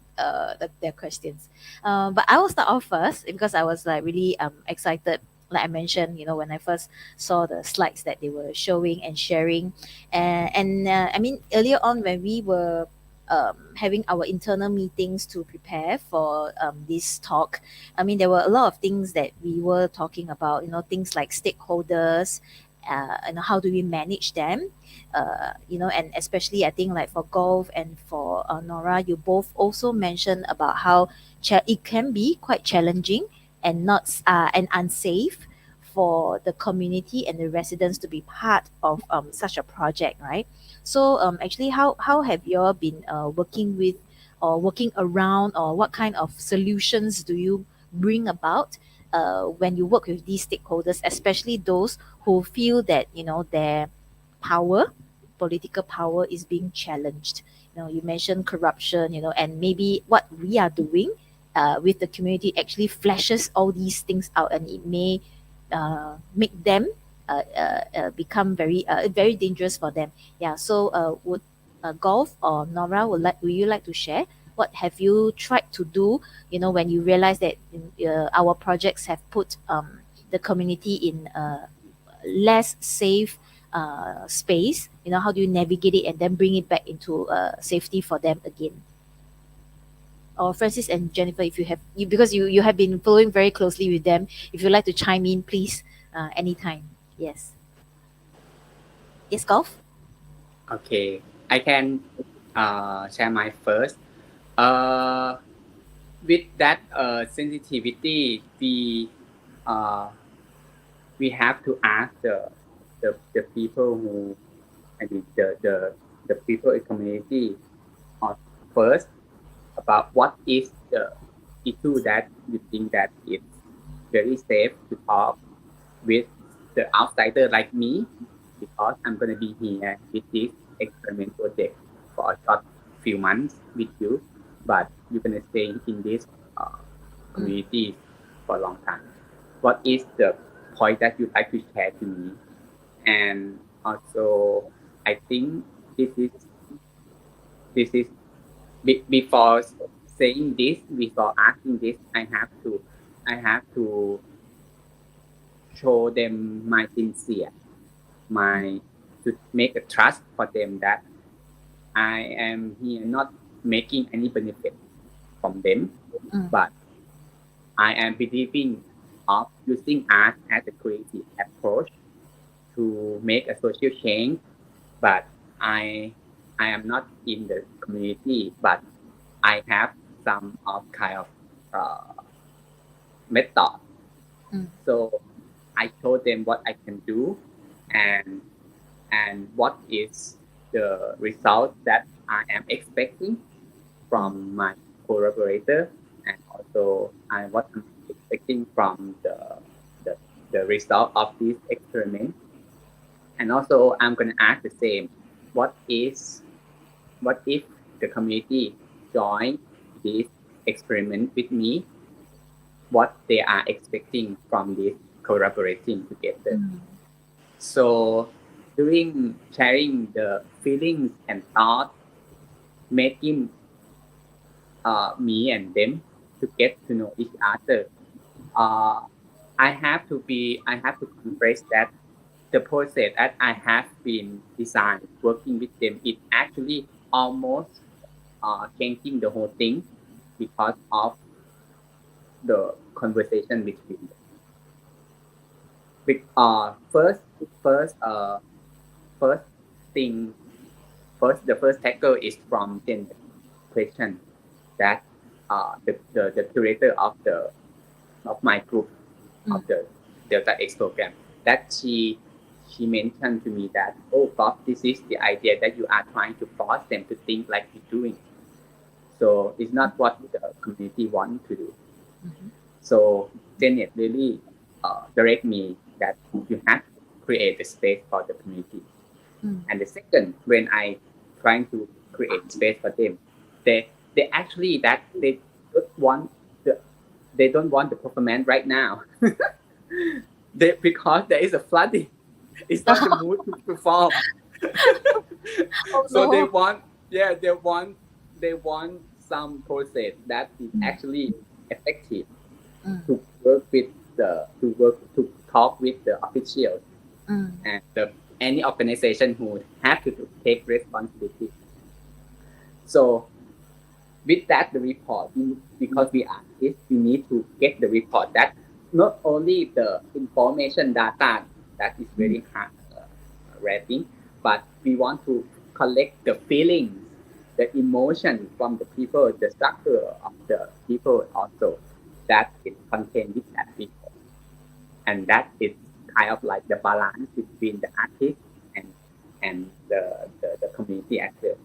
their questions. But I will start off first because I was like really excited. Like I mentioned, when I first saw the slides that they were showing and sharing, and I mean earlier on when we were having our internal meetings to prepare for this talk, I mean, there were a lot of things that we were talking about, things like stakeholders, and how do we manage them, and especially I think like for golf and for Nora, you both also mentioned about how it can be quite challenging and not and unsafe for the community and the residents to be part of such a project, right? So actually, how have you all been working with or working around, or what kind of solutions do you bring about when you work with these stakeholders, especially those who feel that their power, political power, is being challenged? You mentioned corruption, and maybe what we are doing with the community actually flashes all these things out, and it may make them become very dangerous for them. Yeah. So would Golf or Nora, would you like to share what have you tried to do, when you realize that our projects have put the community in a less safe space? How do you navigate it and then bring it back into safety for them again? Or Francis and Jennifer, if you have because you have been following very closely with them, if you'd like to chime in, please, anytime. Yes. Yes, Golf. Okay, I can share my first. Uh, with that sensitivity, uh, we have to ask the people who, I mean the people in community first about what is the issue that you think that it's very safe to talk with the outsider like me, because I'm gonna be here with this experiment project for a short few months with you, but you're gonna stay in this uh, Mm. community for a long time. What is the point that you'd like to share to me? And also, I think this is before saying this, before asking this, I have to show them my sincere, my to make a trust for them that I am here not making any benefit from them, Mm. but I am believing of using art as a creative approach to make a social change. But I I am not in the community, but I have some of kind of method. Mm. So I told them what I can do, and what is the result that I am expecting Mm. from my collaborator, and also what I'm expecting from the, the result of this experiment. And also I'm going to ask the same: what is what if the community join this experiment with me? What they are expecting from this collaborating together? Mm. So during sharing the feelings and thoughts, making me and them to get to know each other, uh, I have to confess that the process that I have been designed working with them, it actually almost changing the whole thing, because of the conversation between them. First, first, first thing, the first tackle is from gender question that the curator of my group of the Delta X program, that she mentioned to me that, oh Bob, this is the idea that you are trying to force them to think like you're doing. So it's not what the community want to do. So Janet really direct me that you have to create a space for the community. And the second, when I trying to create space for them, they actually that they don't want the performance right now. Because there is a flooding. It's not the mood to perform. Oh, So no. they want some process that is actually effective to work with to talk with the officials and any organization who have to take responsibility. So with that, the report, because we are artists, we need to get the report that not only the information data that is very hard writing, but we want to collect the feelings, the emotion from the people, the structure of the people also that is contained with that report. And that is kind of like the balance between the artist and the community as well.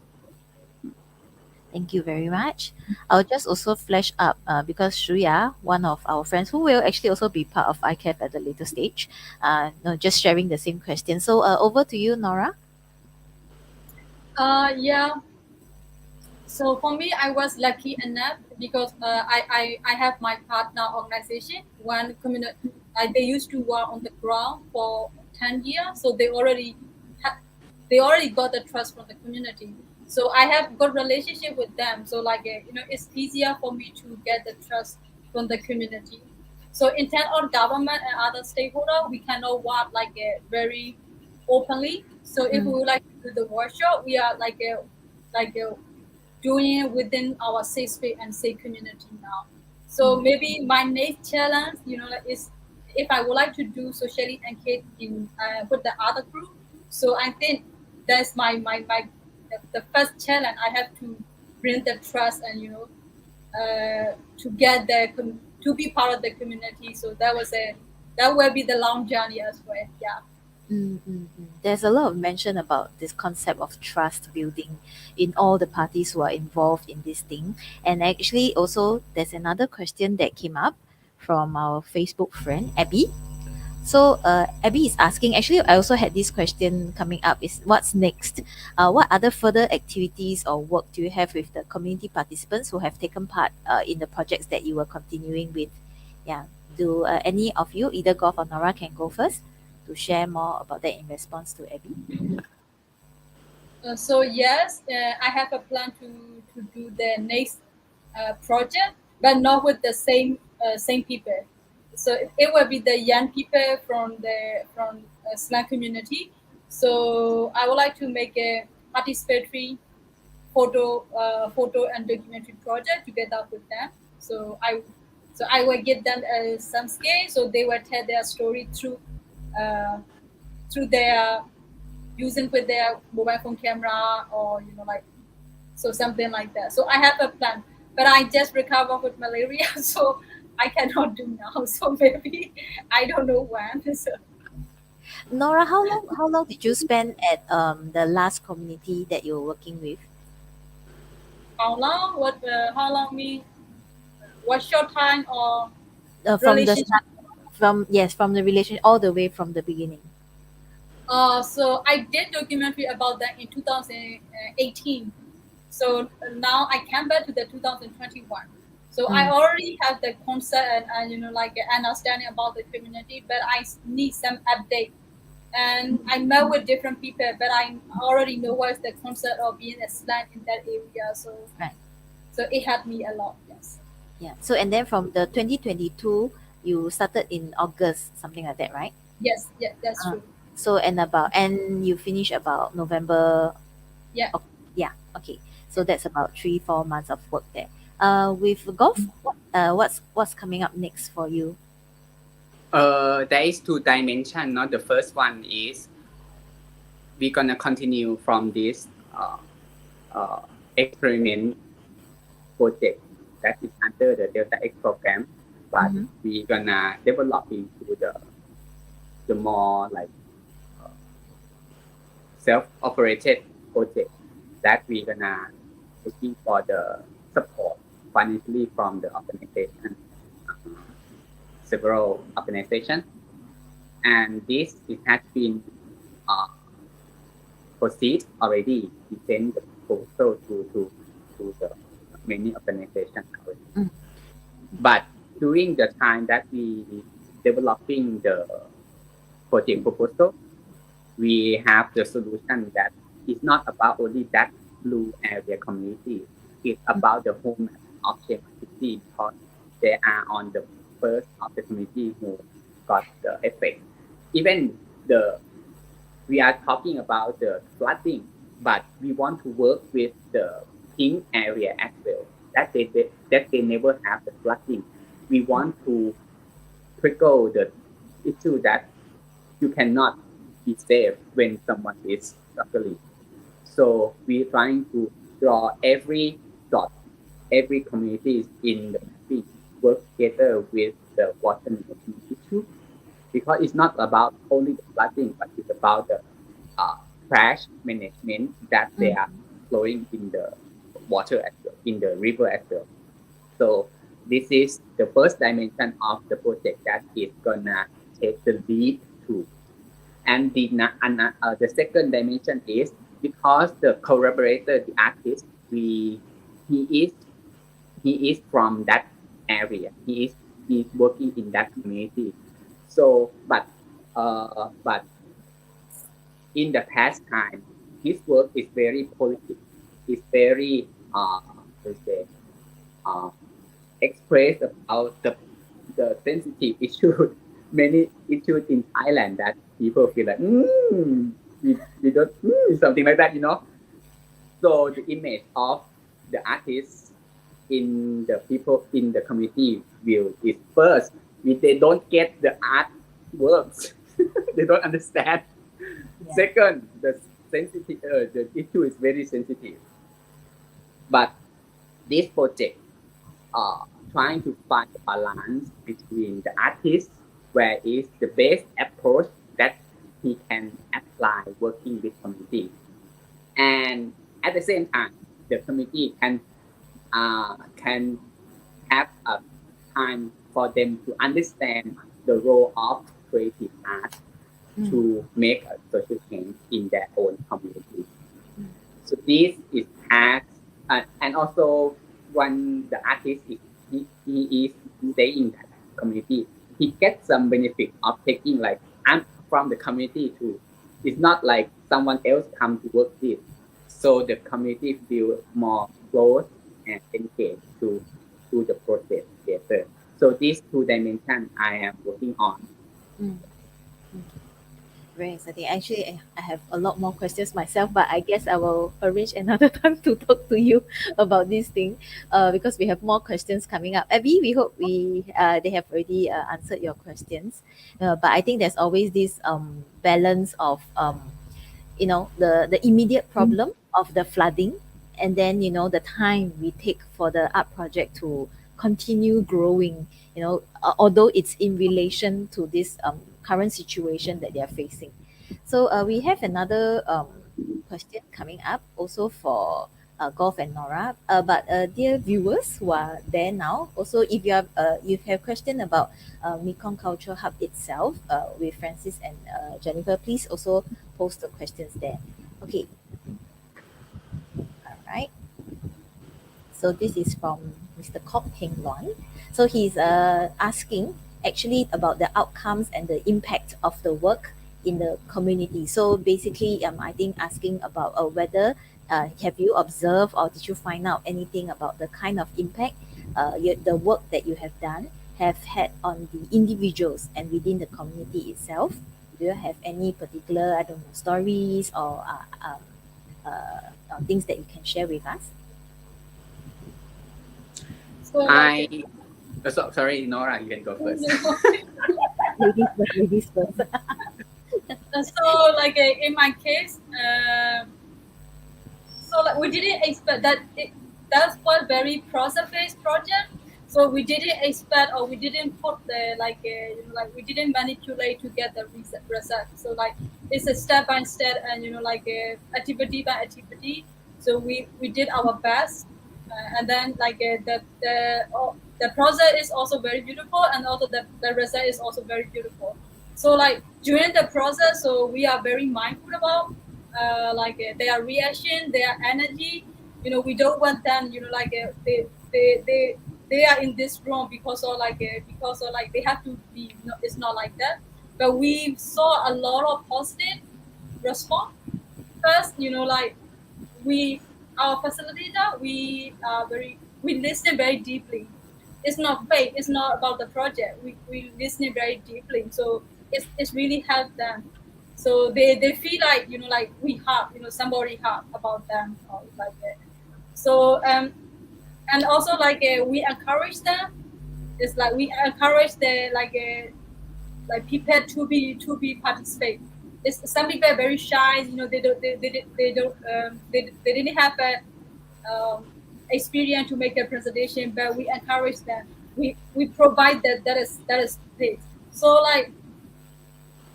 Thank you very much. I'll just also flash up because Shuya, one of our friends who will actually also be part of ICAF at the later stage, no, just sharing the same question. So over to you, Nora. Yeah. So for me, I was lucky enough because I have my partner organization. One community, they used to work on the ground for 10 years, so they already got the trust from the community. So I have good relationship with them. So like it's easier for me to get the trust from the community. So in terms of government and other stakeholder, we cannot work like very openly. So if we would like to do the workshop, we are like doing it within our safe space and safe community now. So maybe my next challenge, is if I would like to do socially engaged in with the other group. So I think that's the first challenge. I have to bring the trust and to get to be part of the community. So that will be the long journey as well. Yeah. There's a lot of mention about this concept of trust building in all the parties who are involved in this thing. And actually, also, there's another question that came up from our Facebook friend, Abby. So, Abby is asking, actually, I also had this question coming up is what's next? What other further activities or work do you have with the community participants who have taken part in the projects that you were continuing with? Yeah. Do any of you, either Golf or Nora, can go first to share more about that in response to Abby? So yes, I have a plan to do the next project, but not with the same people. So it will be the young people from Slang community. So I would like to make a participatory photo and documentary project together with them. So I will give them some scale, so they will tell their story uh, through their using with their mobile phone camera or so something like that. So I have a plan, but I just recovered with malaria, so I cannot do now. So maybe I don't know when. So Nora, how long did you spend at the last community that you were working with? how long? How long mean? What short time or From the relationship? start, from the relation all the way from the beginning. So I did documentary about that in 2018. So now I came back to the 2021. So I already have the concept and like understanding about the community, but I need some update. And I met with different people, but I already know what's the concept of being a slang in that area. So Right. so it helped me a lot. Yes. Yeah. So and then from the 2022, you started in August, something like that, right? Yes. Yeah. That's Uh, true. so and you finish about November. Yeah. Yeah. Okay. So that's about 3-4 months of work there. With golf, what's coming up next for you? There is two dimensions. Not the first one is we're gonna continue from this experiment project that is under the Delta X program, but Mm-hmm. we're gonna develop into the more like self-operated project that we're gonna looking for the support financially from the organization, several organizations, and this it has been uh, proceed already. We send the proposal to the many organizations already. Mm. But during the time that we developing the project proposal, we have the solution that it's not about only that blue area community. It's about the whole map of Chiang City because they are on the first of the community who got the effect. Even the we are talking about the flooding, but we want to work with the pink area as well. That they never have the flooding. We want to tackle the issue that you cannot be safe when someone is struggling. So we're trying to draw every dot, every community in the mapping work together with the water management issue because it's not about only the flooding, but it's about the trash management that they are flowing in the water as well, in the river as well. So this is the first dimension of the project that is gonna take the lead to. And the second dimension is because the collaborator, the artist, he is he is from that area. He's working in that community. So, but in the past time, his work is very political. It's very let's say uh, express about the sensitive issues, many issues in Thailand that people feel like we don't something like that, you know. So the image of the artists in the people in the community view is first if they don't get the art works, they don't understand. Yeah. Second, the issue is very sensitive. But this project trying to find a balance between the artist, where is the best approach that he can apply working with community, and at the same time, the community can have a time for them to understand the role of creative art to make a social change in their own community. So this is has and also when the artist he is staying in that community, he gets some benefit of taking like I'm from the community too. It's not like someone else come to work this. So the community feel more close and engaged to the process together. So these two dimensions I am working on. Mm. Very exciting. Actually, I have a lot more questions myself, but I guess I will arrange another time to talk to you about this thing, because we have more questions coming up. Abby, we hope they have already answered your questions, but I think there's always this balance of the immediate problem of the flooding, and then the time we take for the art project to continue growing, although it's in relation to this current situation that they are facing. So we have another question coming up also for Golf and Nora. But dear viewers who are there now, also if you have question about Mekong Cultural Hub itself with Francis and Jennifer, please also post the questions there. Okay, all right. So this is from Mr. Kok Heng Luan. So he's asking actually about the outcomes and the impact of the work in the community. So basically, I think asking about whether have you observed or did you find out anything about the kind of impact the work that you have done have had on the individuals and within the community itself? Do you have any particular, I don't know, stories or things that you can share with us? So like, Sorry, Nora, you can go first. Ladies first. so like in my case, so like we didn't expect that that was very process-based project. So we didn't expect, or we didn't put the like like we didn't manipulate to get the result. So like it's a step by step, and like activity by activity. So we did our best, and then like the process is also very beautiful, and also the result is also very beautiful. So like during the process, so we are very mindful about like their reaction, their energy. We don't want them, like they are in this room because of like they have to be. No, it's not like that. But we saw a lot of positive response. First, like we our facilitator, we listen very deeply. It's not fake. It's not about the project. We listen very deeply. So it's really helped them. So they feel like like we have somebody have about them or like that. So and also like we encourage them. It's like we encourage the like people to be participate. It's some people are very shy. They didn't have a experience to make a presentation, but we encourage them. We provide that is space. So like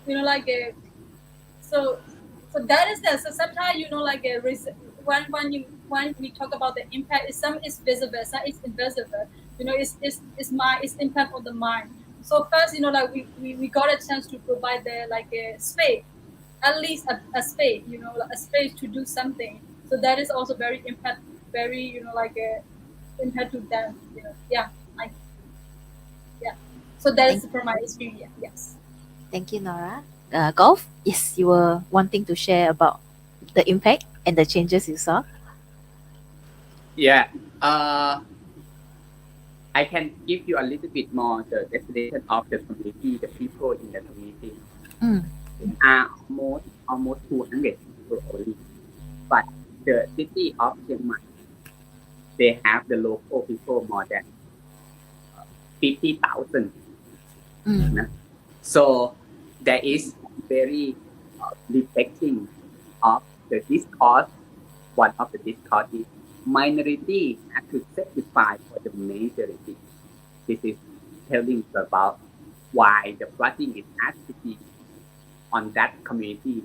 like a so that is that. So sometimes like when we talk about the impact, some is visible, some is invisible. It's impact on the mind. So first, like we got a chance to provide the like a space, at least a space, like a space to do something. So that is also very impact, very like a impact to them. Yeah, I yeah. So that is from my experience. Yes. Thank you, Nora. Golf, yes, you were wanting to share about the impact and the changes you saw. Yeah. I can give you a little bit more the definition of the community, the people in the community. Mm. Are almost 200 people only. But the city of Chiang Mai, they have the local people more than 50,000. Mm. So there is very reflecting of the discourse. One of the discourse is minority has to sacrifice for the majority. This is telling about why the flooding is has to be on that community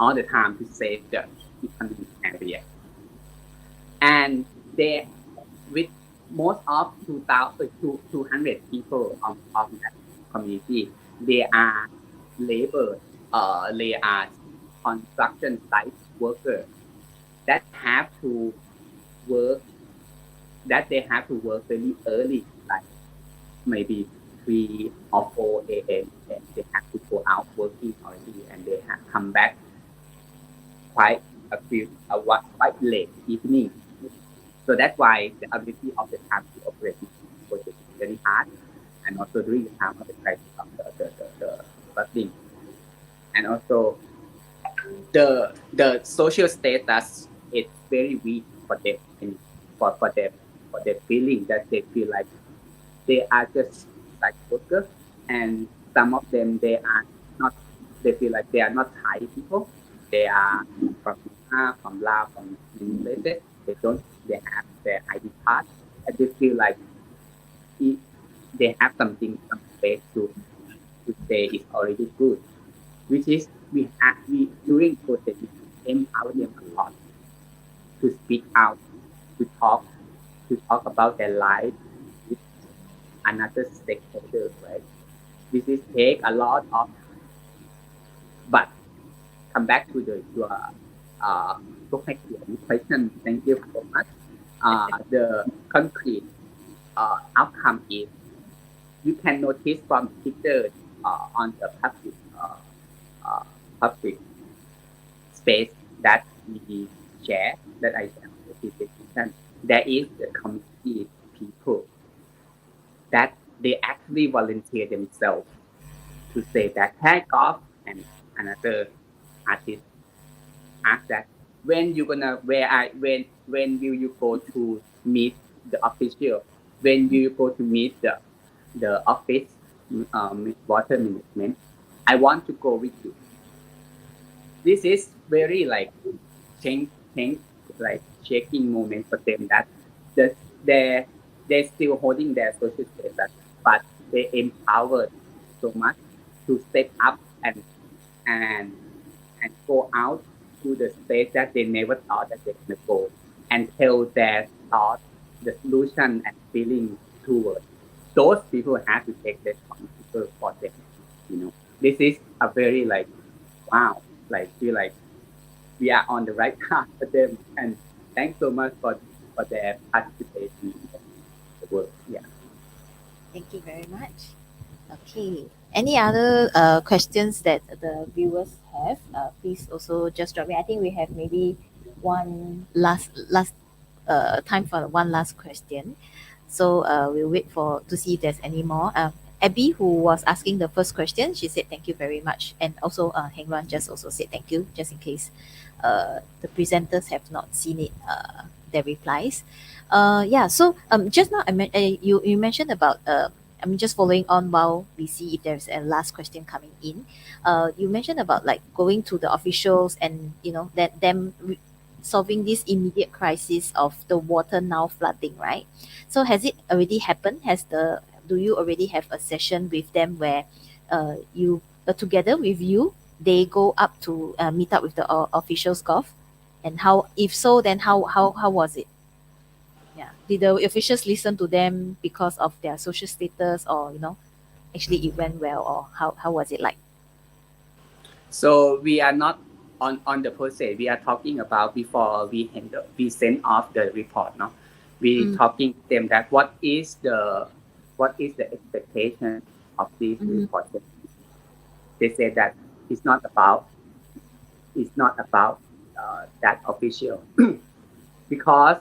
all the time to save the economic area. And they, with most of 200 people of that community, they are labor, they are construction site workers that have to work, that they have to work very early, like maybe 3 or 4 a.m. and they have to go out working already and they have come back quite quite late evening. So that's why the ability of the time to operate was very hard, and also during the time of the crisis of the flooding, and also the social status is very weak for them, and for their feeling that they feel like they are just like workers, and some of them not they feel like they are not Thai people. They are from Myanmar, from Laos, from many places. They have their ID card, and they feel like it, they have some space to say is already good. Which is we during protest we empower them a lot to speak out, to talk about their life with another stakeholder, right? This is take a lot of time. But come back to your uh, question. Thank you so much. The concrete outcome is you can notice from pictures on the uh, public space that we share, that I share on the presentation. There is the community people that they actually volunteer themselves to say that hey golf, and another artist asked that when will you go to meet the official, when you go to meet the office water management, I want to go with you. This is very like change like shaking moment for them that the, they're still holding their social status, but they empowered so much to step up and and go out to the space that they never thought that they can go and tell their thoughts, the solution and feeling towards. Those people have to take responsibility for them. You know, this is a very like wow, like feel like we are on the right path for them. And thanks so much for their participation in the work. Yeah. Thank you very much. Okay. Any other questions that the viewers have? Please also just drop me. I think we have maybe one last time for one last question. So we'll wait for to see if there's any more. Abby, who was asking the first question, she said thank you very much, and also Heng Luan just also said thank you, just in case the presenters have not seen it, their replies. Yeah. So just now you mentioned about I'm just following on while we see if there's a last question coming in. You mentioned about like going to the officials and that them solving this immediate crisis of the water now flooding, right? So has it already happened? Do you already have a session with them where you together with you they go up to meet up with the officials, golf, and how if so then how was it? Yeah, did the officials listen to them because of their social status, or actually it went well, or how was it like? So we are not on the process. We are talking about before we send off the report. No, we talking to them that what is the expectation of this report. They said that it's not about that official because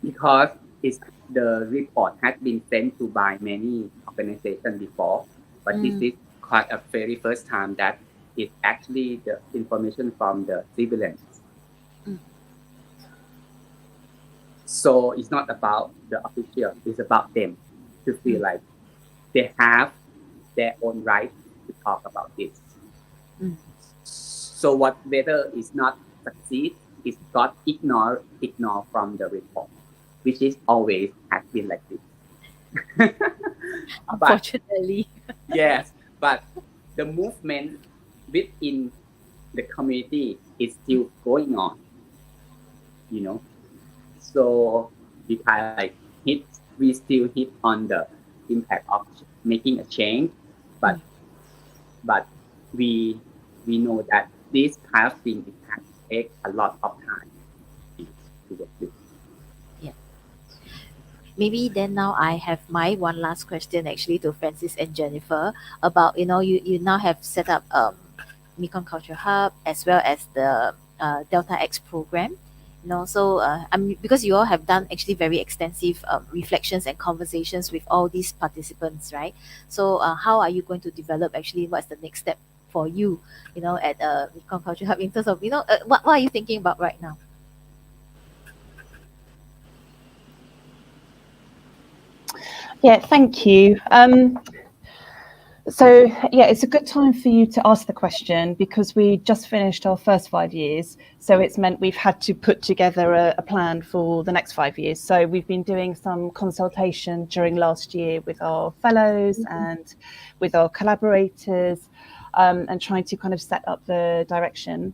it's the report has been sent to by many organizations before, but this is quite a very first time that it's actually the information from the civilians. So it's not about the official, it's about them to feel like they have their own right to talk about this. So whether it's not succeed, it's got ignored from the report, which is always has been like this. Unfortunately. Yes, but the movement within the community is still going on, So we kind of like we still hit on the impact of making a change, but we know that this kind of thing has to take a lot of time to get this. Yeah. Maybe then now I have my one last question actually to Francis and Jennifer about you now have set up Mekong Culture Hub as well as the Delta X program. So because you all have done actually very extensive reflections and conversations with all these participants, right? So how are you going to develop actually what's the next step for you, at Mekong Culture Hub in terms of what are you thinking about right now? Yeah, thank you. So yeah, it's a good time for you to ask the question because we just finished our first 5 years. So it's meant we've had to put together a plan for the next 5 years. So we've been doing some consultation during last year with our fellows and with our collaborators and trying to kind of set up the direction.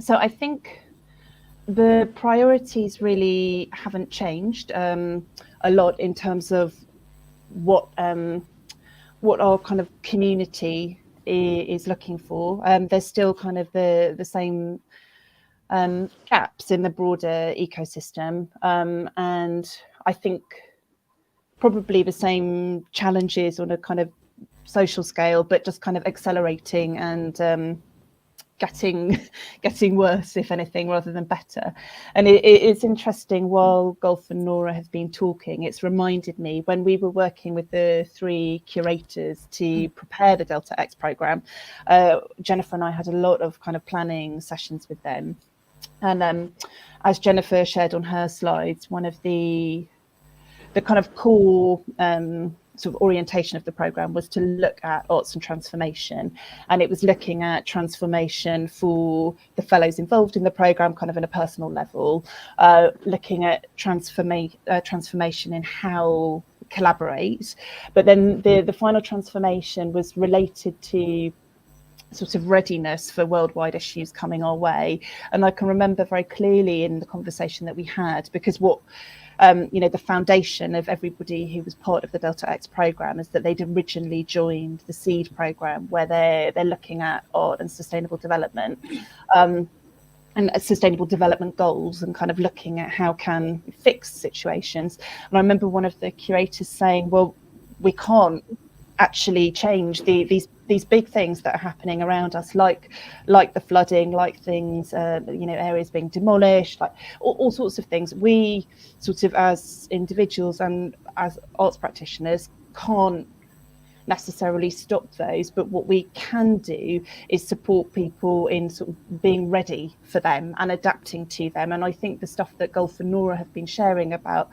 So I think the priorities really haven't changed a lot in terms of what our kind of community is looking for. There's still kind of the same gaps in the broader ecosystem, and I think probably the same challenges on a kind of social scale, but just kind of accelerating and getting worse, if anything, rather than better. And it's interesting, while Golf and Nora have been talking, it's reminded me when we were working with the 3 curators to prepare the Delta X program, Jennifer and I had a lot of kind of planning sessions with them. And as Jennifer shared on her slides, one of the the kind of core sort of orientation of the program was to look at arts and transformation, and it was looking at transformation for the fellows involved in the program kind of in a personal level, looking at transformation in how we collaborate, but then the final transformation was related to sort of readiness for worldwide issues coming our way. And I can remember very clearly in the conversation that we had, because what the foundation of everybody who was part of the Delta X program is that they'd originally joined the SEED program, where they're looking at art and sustainable development, and sustainable development goals, and kind of looking at how can we fix situations. And I remember one of the curators saying, well, we can't actually change these big things that are happening around us, like the flooding, like things, areas being demolished, like all sorts of things. We sort of, as individuals and as arts practitioners, can't necessarily stop those, but what we can do is support people in sort of being ready for them and adapting to them. And I think the stuff that Golf and Nora have been sharing about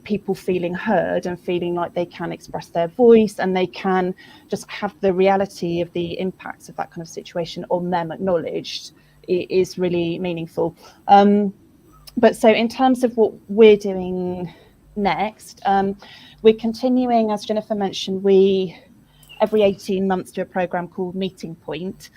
people feeling heard and feeling like they can express their voice and they can just have the reality of the impacts of that kind of situation on them acknowledged, is really meaningful. But so in terms of what we're doing next, we're continuing, as Jennifer mentioned, we every 18 months do a program called Meeting Point,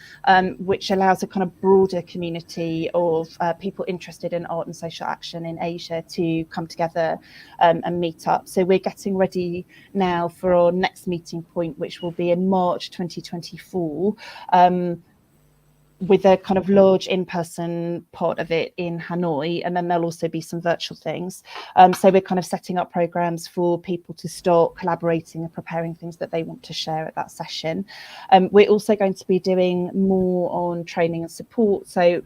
which allows a kind of broader community of people interested in art and social action in Asia to come together and meet up. So we're getting ready now for our next Meeting Point, which will be in March 2024. With a kind of large in-person part of it in Hanoi, and then there'll also be some virtual things. So we're kind of setting up programs for people to start collaborating and preparing things that they want to share at that session. We're also going to be doing more on training and support. So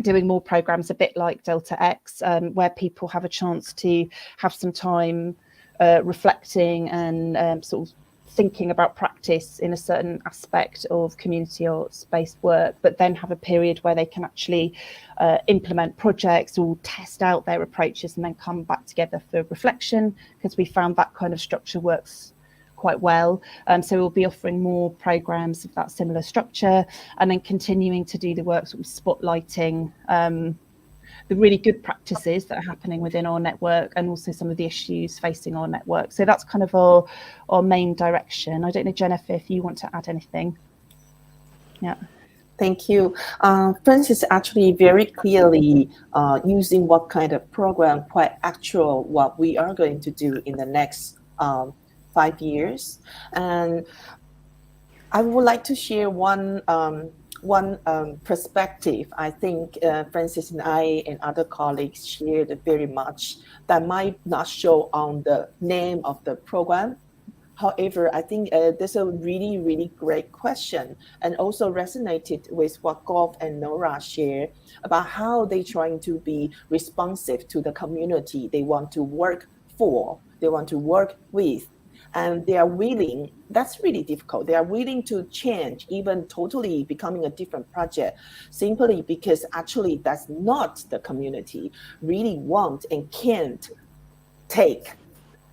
doing more programs a bit like Delta X, where people have a chance to have some time reflecting and sort of thinking about practice in a certain aspect of community arts-based work, but then have a period where they can actually implement projects or test out their approaches and then come back together for reflection, because we found that kind of structure works quite well. So we'll be offering more programs of that similar structure, and then continuing to do the work sort of spotlighting the really good practices that are happening within our network, and also some of the issues facing our network. So that's kind of our main direction. I don't know, Jennifer, if you want to add anything. Yeah. Thank you. Francis actually very clearly using what kind of program, quite actual what we are going to do in the next 5 years. And I would like to share one perspective. I think Francis and I and other colleagues shared very much that might not show on the name of the program. However, I think there's a really, really great question, and also resonated with what Golf and Nora share about how they're trying to be responsive to the community they want to work for, they want to work with. And they are willing, that's really difficult. They are willing to change, even totally becoming a different project, simply because actually that's not the community really want and can't take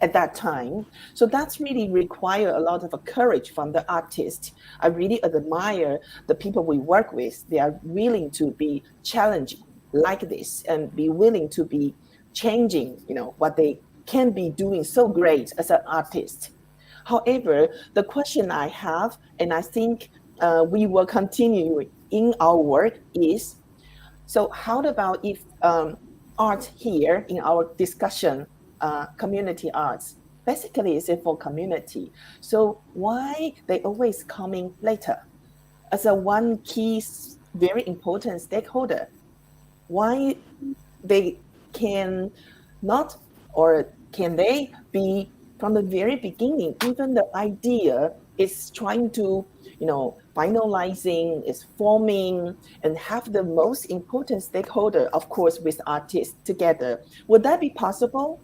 at that time. So that's really require a lot of courage from the artist. I really admire the people we work with. They are willing to be challenged like this and be willing to be changing, what they can be doing so great as an artist. However, the question I have, and I think we will continue in our work, is, so how about if art here in our discussion, community arts, basically is for community. So why they always coming later as a one key, very important stakeholder? Why they can not, or can they be from the very beginning? Even the idea is trying to, finalizing, is forming, and have the most important stakeholder, of course, with artists together. Would that be possible?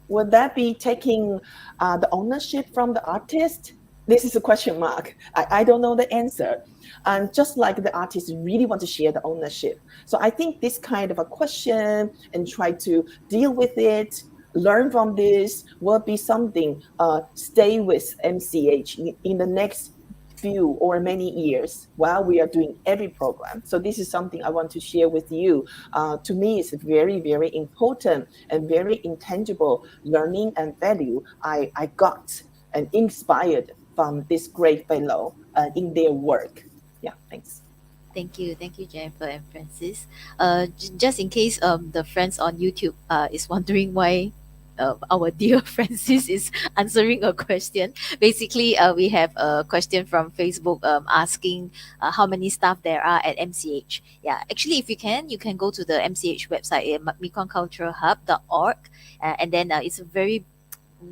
Would that be taking the ownership from the artist? This is a question mark. I don't know the answer. And just like the artists really want to share the ownership. So I think this kind of a question and try to deal with it learn from this will be something stay with MCH in the next few or many years while we are doing every program. So this is something I want to share with you. To me, it's very, very important and very intangible learning and value I got and inspired from this great fellow in their work. Yeah, thanks. Thank you, Jennifer and Francis. Just in case the friends on YouTube is wondering why our dear Francis is answering a question. Basically, we have a question from Facebook asking how many staff there are at MCH. Yeah, actually, if you can go to the MCH website, mekongculturalhub.org, and then it's a very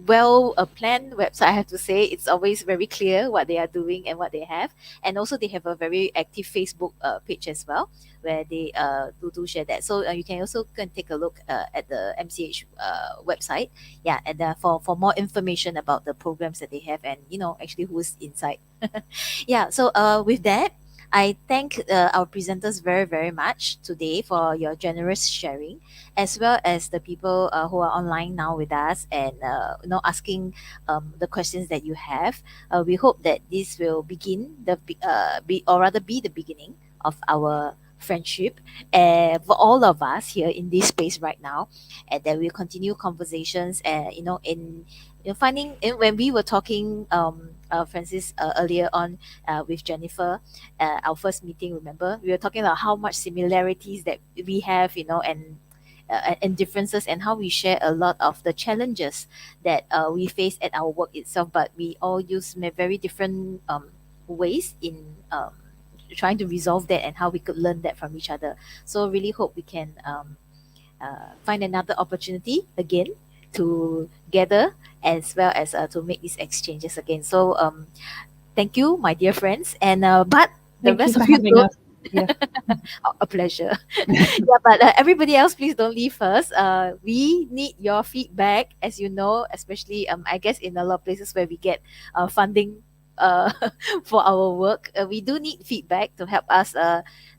well planned website. I have to say it's always very clear what they are doing and what they have, and also they have a very active Facebook page as well where they do share that. So you can also go and take a look at the MCH website, yeah, and for more information about the programs that they have and actually who's inside. Yeah, so with that, I thank our presenters very, very much today for your generous sharing, as well as the people who are online now with us and asking the questions that you have. We hope that this will begin or rather be the beginning of our friendship for all of us here in this space right now, and that we'll continue conversations in finding when we were talking Francis earlier on with Jennifer, our first meeting, remember we were talking about how much similarities that we have, and differences, and how we share a lot of the challenges that we face at our work itself, but we all use very different ways in trying to resolve that, and how we could learn that from each other. So really hope we can find another opportunity again to gather, as well as to make these exchanges again. So thank you, my dear friends, and but the Thank you rest for of you having don't. us. Yeah. A pleasure. Yeah, but everybody else, please don't leave first. We need your feedback, as you know, especially I guess in a lot of places where we get funding for our work. We do need feedback to help us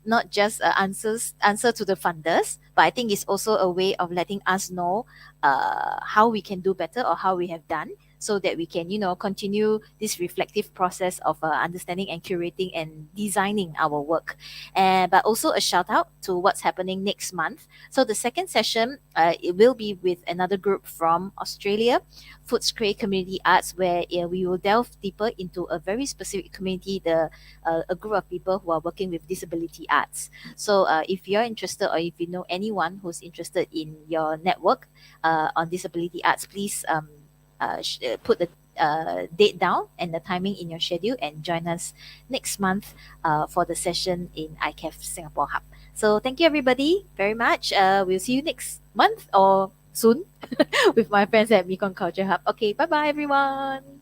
not just answer to the funders, but I think it's also a way of letting us know how we can do better or how we have done, so that we can continue this reflective process of understanding and curating and designing our work. But also a shout out to what's happening next month. So the second session, it will be with another group from Australia, Footscray Community Arts, where we will delve deeper into a very specific community, a group of people who are working with disability arts. So if you're interested, or if you know anyone who's interested in your network on disability arts, please put the date down and the timing in your schedule and join us next month for the session in ICAF Singapore Hub. So thank you everybody very much. We'll see you next month or soon with my friends at Mekong Culture Hub. Okay, bye bye everyone.